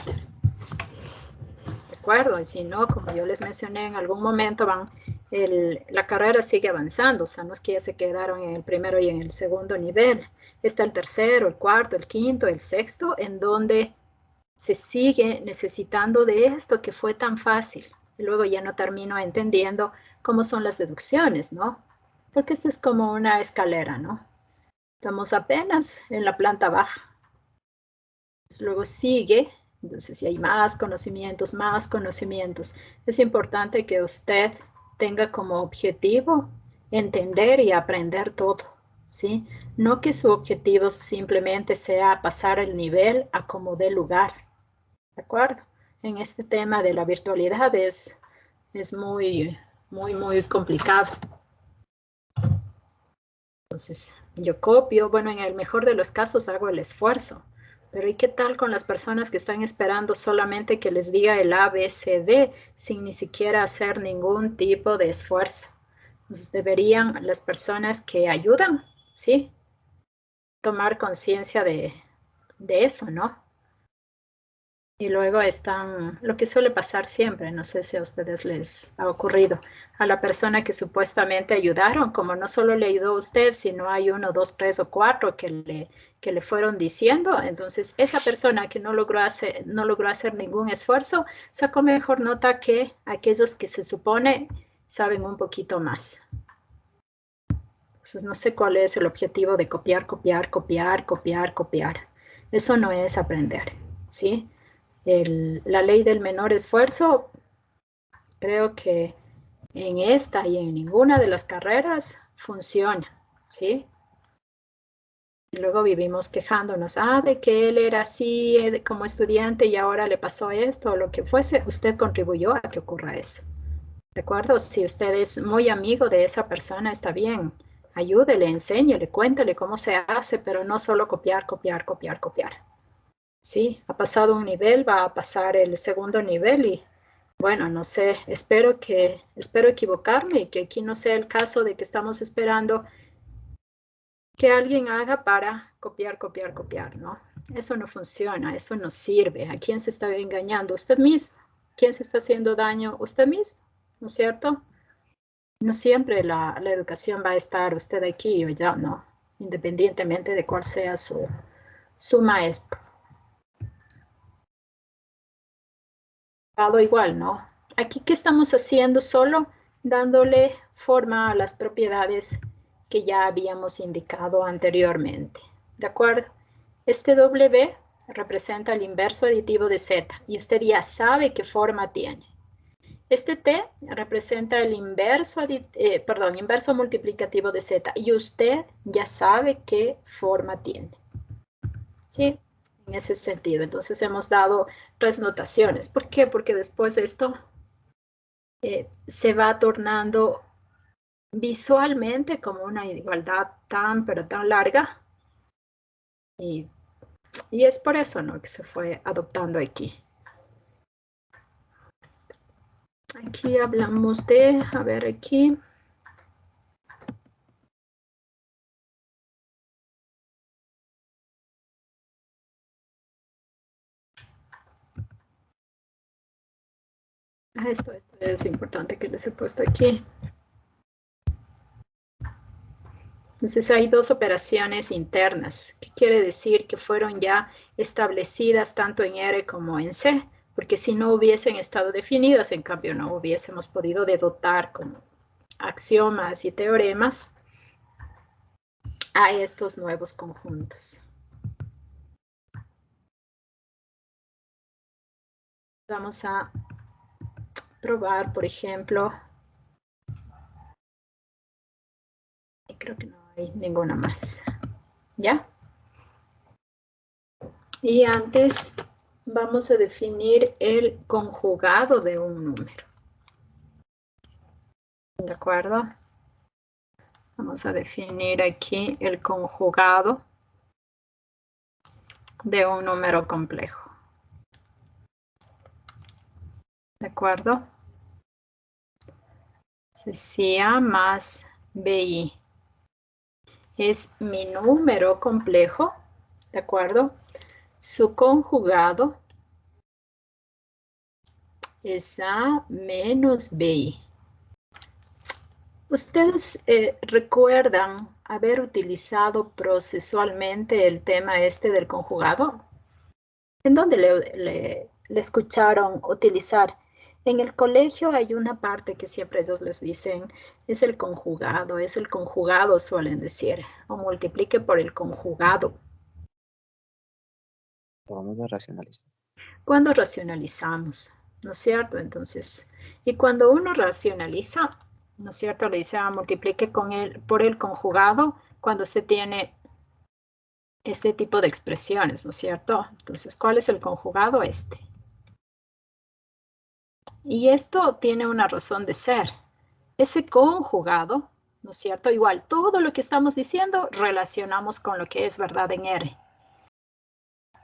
¿De acuerdo? Y si no, como yo les mencioné en algún momento, la carrera sigue avanzando. O sea, no es que ya se quedaron en el primero y en el segundo nivel. Está el tercero, el cuarto, el quinto, el sexto, en donde se sigue necesitando de esto que fue tan fácil. Y luego ya no termino entendiendo cómo son las deducciones, ¿no? Porque esto es como una escalera, ¿no? Estamos apenas en la planta baja. Luego sigue, entonces si hay más conocimientos, es importante que usted tenga como objetivo entender y aprender todo, ¿sí? No que su objetivo simplemente sea pasar el nivel a como dé lugar, ¿de acuerdo? En este tema de la virtualidad es muy complicado. Entonces, yo copio, bueno, en el mejor de los casos hago el esfuerzo, pero ¿y qué tal con las personas que están esperando solamente que les diga el A, B, C, D sin ni siquiera hacer ningún tipo de esfuerzo? Entonces, deberían las personas que ayudan, ¿sí? Tomar conciencia de eso, ¿no? Y luego están, lo que suele pasar siempre, no sé si a ustedes les ha ocurrido, a la persona que supuestamente ayudaron, como no solo le ayudó a usted, sino hay 1, 2, 3 o 4 que le fueron diciendo, entonces esa persona que no logró hacer ningún esfuerzo, sacó mejor nota que aquellos que se supone saben un poquito más. Entonces no sé cuál es el objetivo de copiar. Eso no es aprender, ¿sí? La ley del menor esfuerzo, creo que en esta y en ninguna de las carreras funciona, ¿sí? Y luego vivimos quejándonos, de que él era así como estudiante y ahora le pasó esto o lo que fuese. Usted contribuyó a que ocurra eso, ¿de acuerdo? Si usted es muy amigo de esa persona, está bien. Ayúdele, enséñele, cuéntele cómo se hace, pero no solo copiar. ¿Sí? Ha pasado un nivel, va a pasar el segundo nivel y bueno, no sé, espero equivocarme y que aquí no sea el caso de que estamos esperando que alguien haga para copiar, ¿no? Eso no funciona, eso no sirve. ¿A quién se está engañando? Usted mismo. ¿Quién se está haciendo daño? Usted mismo, ¿no es cierto? No siempre la educación va a estar usted aquí o allá, ¿no? Independientemente de cuál sea su maestro. Igual, ¿no? Aquí, ¿qué estamos haciendo? Solo dándole forma a las propiedades que ya habíamos indicado anteriormente. ¿De acuerdo? Este W representa el inverso aditivo de Z y usted ya sabe qué forma tiene. Este T representa el inverso multiplicativo de Z y usted ya sabe qué forma tiene. ¿Sí? En ese sentido. Entonces hemos dado 3 notaciones. ¿Por qué? Porque después esto se va tornando visualmente como una igualdad pero tan larga. Y es por eso, ¿no?, que se fue adoptando aquí. Aquí hablamos de, a ver aquí. Esto es importante que les he puesto aquí. Entonces hay 2 operaciones internas. ¿Qué quiere decir? Que fueron ya establecidas tanto en R como en C. porque si no hubiesen estado definidas, en cambio no hubiésemos podido dedotar con axiomas y teoremas a estos nuevos conjuntos. Vamos a probar, por ejemplo, creo que no hay ninguna más, ¿ya? Y antes vamos a definir el conjugado de un número. ¿De acuerdo? Vamos a definir aquí el conjugado de un número complejo. ¿De acuerdo? C más BI es mi número complejo, ¿de acuerdo? Su conjugado es A menos BI. ¿Ustedes recuerdan haber utilizado procesualmente el tema este del conjugado? ¿En dónde le escucharon utilizar? En el colegio hay una parte que siempre ellos les dicen, es el conjugado suelen decir, o multiplique por el conjugado. Vamos a racionalizar. Cuando racionalizamos, ¿no es cierto? Entonces, y cuando uno racionaliza, ¿no es cierto? Le dice, multiplique por el conjugado cuando usted tiene este tipo de expresiones, ¿no es cierto? Entonces, ¿cuál es el conjugado? Este. Y esto tiene una razón de ser. Ese conjugado, ¿no es cierto? Igual, todo lo que estamos diciendo relacionamos con lo que es verdad en R.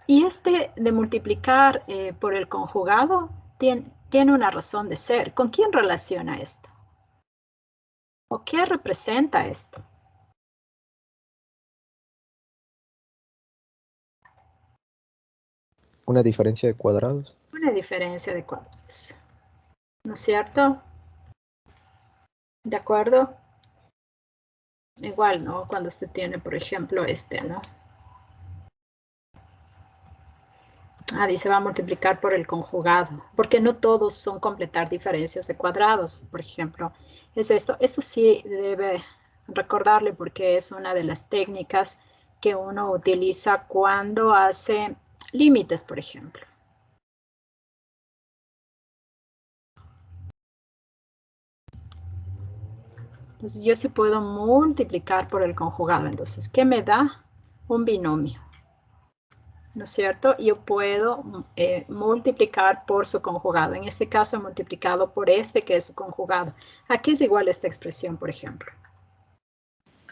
Y este de multiplicar por el conjugado tiene una razón de ser. ¿Con quién relaciona esto? ¿O qué representa esto? Una diferencia de cuadrados. Una diferencia de cuadrados. ¿No es cierto? ¿De acuerdo? Igual, ¿no? Cuando usted tiene, por ejemplo, este, ¿no? Dice, va a multiplicar por el conjugado, porque no todos son completar diferencias de cuadrados, por ejemplo. Es esto. Esto sí debe recordarle porque es una de las técnicas que uno utiliza cuando hace límites, por ejemplo. Entonces, yo sí puedo multiplicar por el conjugado. Entonces, ¿qué me da? Un binomio. ¿No es cierto? Yo puedo multiplicar por su conjugado. En este caso, multiplicado por este, que es su conjugado. ¿A qué es igual esta expresión, por ejemplo?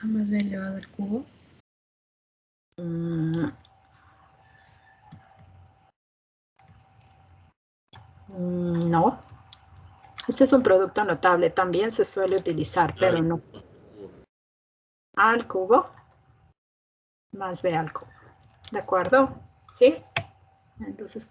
A más b elevado al cubo. No. Este es un producto notable. También se suele utilizar, pero no. A al cubo más b al cubo. ¿De acuerdo? ¿Sí? Entonces,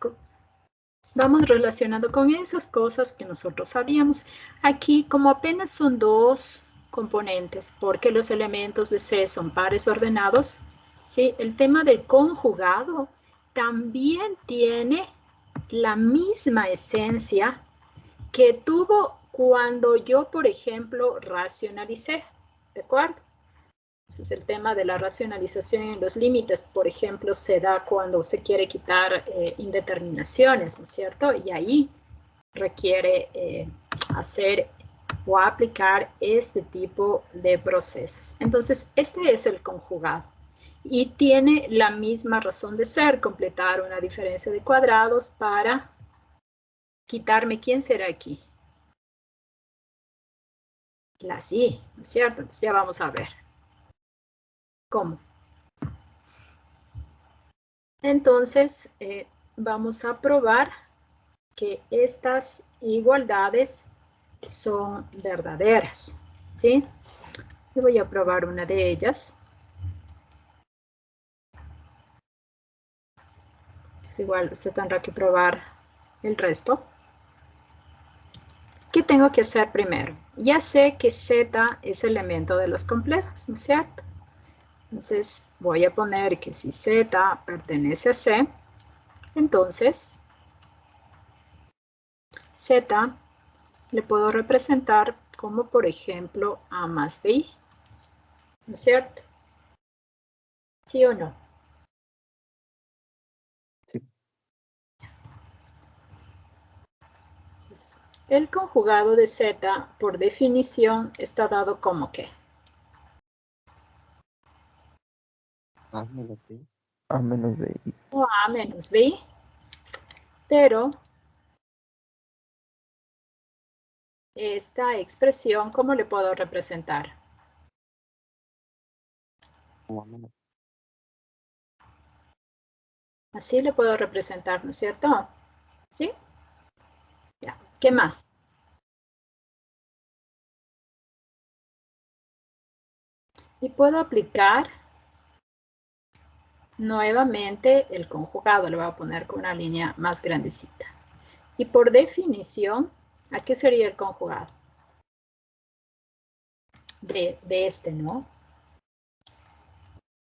vamos relacionando con esas cosas que nosotros sabíamos. Aquí, como apenas son dos componentes, porque los elementos de C son pares ordenados, ¿sí? El tema del conjugado también tiene la misma esencia que tuvo cuando yo, por ejemplo, racionalicé, ¿de acuerdo? Entonces, el tema de la racionalización en los límites, por ejemplo, se da cuando usted quiere quitar indeterminaciones, ¿no es cierto? Y ahí requiere hacer o aplicar este tipo de procesos. Entonces, este es el conjugado. Y tiene la misma razón de ser, completar una diferencia de cuadrados para quitarme, ¿quién será aquí? La sí, ¿no es cierto? Entonces, ya vamos a ver. ¿Cómo? Entonces, vamos a probar que estas igualdades son verdaderas, ¿sí? Yo voy a probar una de ellas. Es igual, usted tendrá que probar el resto. ¿Qué tengo que hacer primero? Ya sé que Z es elemento de los complejos, ¿no es cierto? Entonces, voy a poner que si Z pertenece a C, entonces Z le puedo representar como, por ejemplo, A más B. ¿No es cierto? ¿Sí o no? Sí. Entonces, el conjugado de Z, por definición, está dado como ¿qué? A menos B. A menos B. O A menos B, pero esta expresión, ¿cómo le puedo representar? O A menos. Así le puedo representar, ¿no es cierto? ¿Sí? Ya. ¿Qué más? Y puedo aplicar nuevamente el conjugado. Le voy a poner con una línea más grandecita. Y por definición, ¿a qué sería el conjugado? De este, ¿no?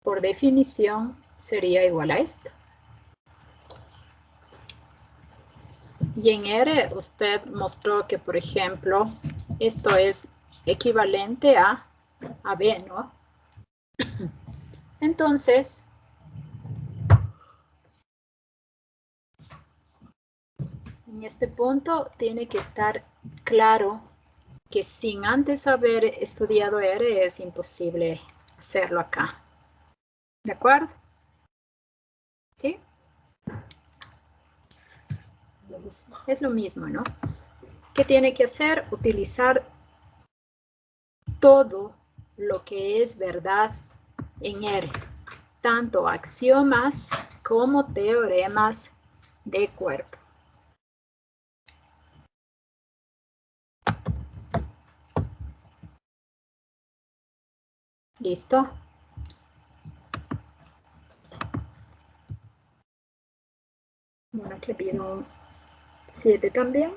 Por definición, sería igual a esto. Y en R usted mostró que, por ejemplo, esto es equivalente a B, ¿no? Entonces, en este punto tiene que estar claro que sin antes haber estudiado R es imposible hacerlo acá. ¿De acuerdo? ¿Sí? Entonces, es lo mismo, ¿no? ¿Qué tiene que hacer? Utilizar todo lo que es verdad en R, tanto axiomas como teoremas de cuerpo. ¿Listo? Bueno, aquí pido un 7 también.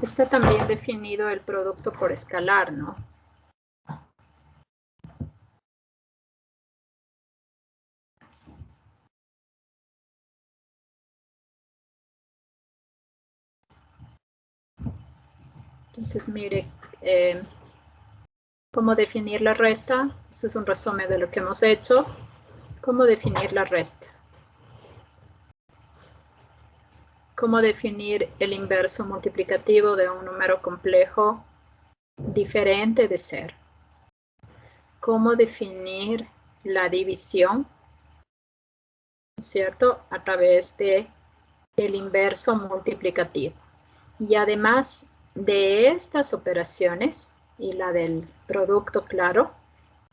Está también definido el producto por escalar, ¿no? Entonces, mire, ¿cómo definir la resta? Este es un resumen de lo que hemos hecho. ¿Cómo definir la resta? ¿Cómo definir el inverso multiplicativo de un número complejo diferente de 0? ¿Cómo definir la división? ¿No es cierto? A través de el inverso multiplicativo. Y además de estas operaciones y la del producto claro,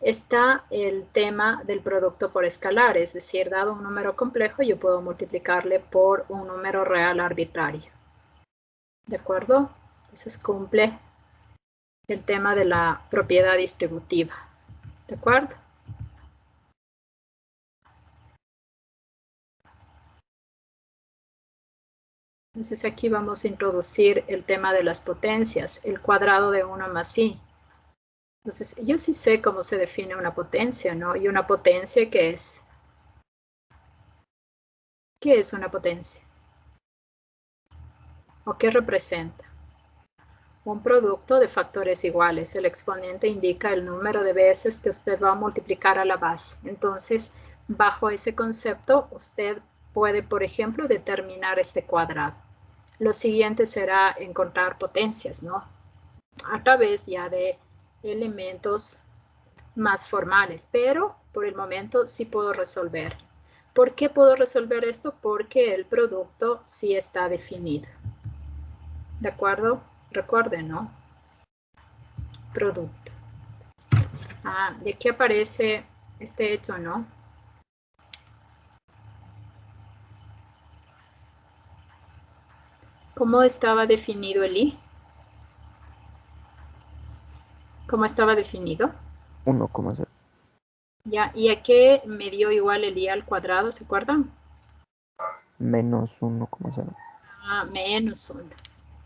está el tema del producto por escalar, es decir, dado un número complejo, yo puedo multiplicarle por un número real arbitrario. ¿De acuerdo? Entonces cumple el tema de la propiedad distributiva. ¿De acuerdo? Entonces aquí vamos a introducir el tema de las potencias, el cuadrado de 1 más i. Entonces yo sí sé cómo se define una potencia, ¿no? Y una potencia, ¿qué es? ¿Qué es una potencia? ¿O qué representa? Un producto de factores iguales. El exponente indica el número de veces que usted va a multiplicar a la base. Entonces, bajo ese concepto, usted puede, por ejemplo, determinar este cuadrado. Lo siguiente será encontrar potencias, ¿no? A través ya de elementos más formales, pero por el momento sí puedo resolver. ¿Por qué puedo resolver esto? Porque el producto sí está definido. ¿De acuerdo? Recuerden, ¿no? Producto. Y aquí aparece este hecho, ¿no? ¿Cómo estaba definido el i? ¿Cómo estaba definido? 1,0. Ya, ¿y a qué me dio igual el i al cuadrado? ¿Se acuerdan? Menos 1,0. Menos 1,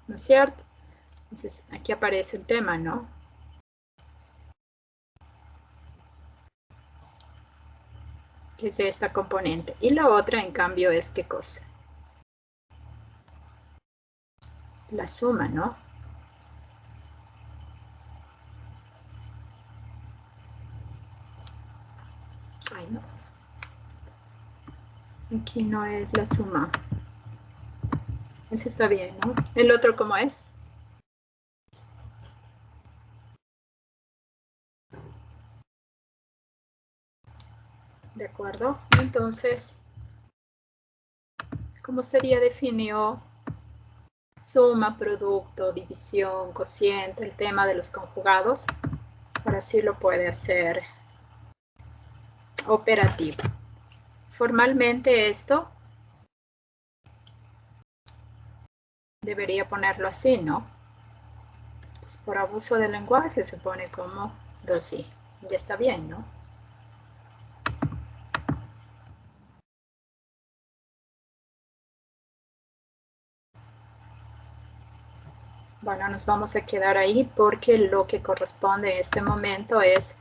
¿no es cierto? Entonces, aquí aparece el tema, ¿no? Ok. que es esta componente. Y la otra, en cambio, es ¿qué cosa? La suma, ¿no? Ay, no. Aquí no es la suma. Ese está bien, ¿no? ¿El otro cómo es? ¿De acuerdo? Entonces, ¿cómo sería definido suma, producto, división, cociente, el tema de los conjugados? Ahora sí lo puede hacer operativo. Formalmente esto debería ponerlo así, ¿no? Pues por abuso del lenguaje se pone como 2i. Ya está bien, ¿no? Bueno, nos vamos a quedar ahí porque lo que corresponde en este momento es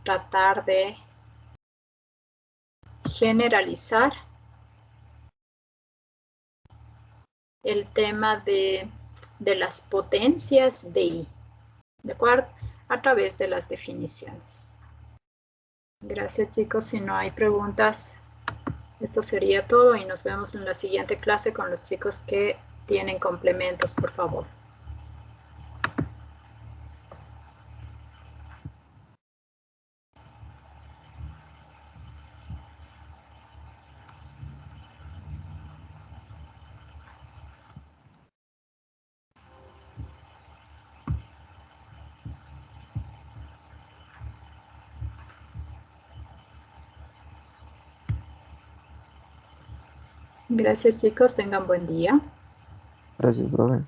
tratar de generalizar el tema de las potencias de i, ¿de acuerdo? A través de las definiciones. Gracias, chicos. Si no hay preguntas, esto sería todo y nos vemos en la siguiente clase con los chicos que tienen complementos, por favor. Gracias, chicos. Tengan buen día. Gracias, profe.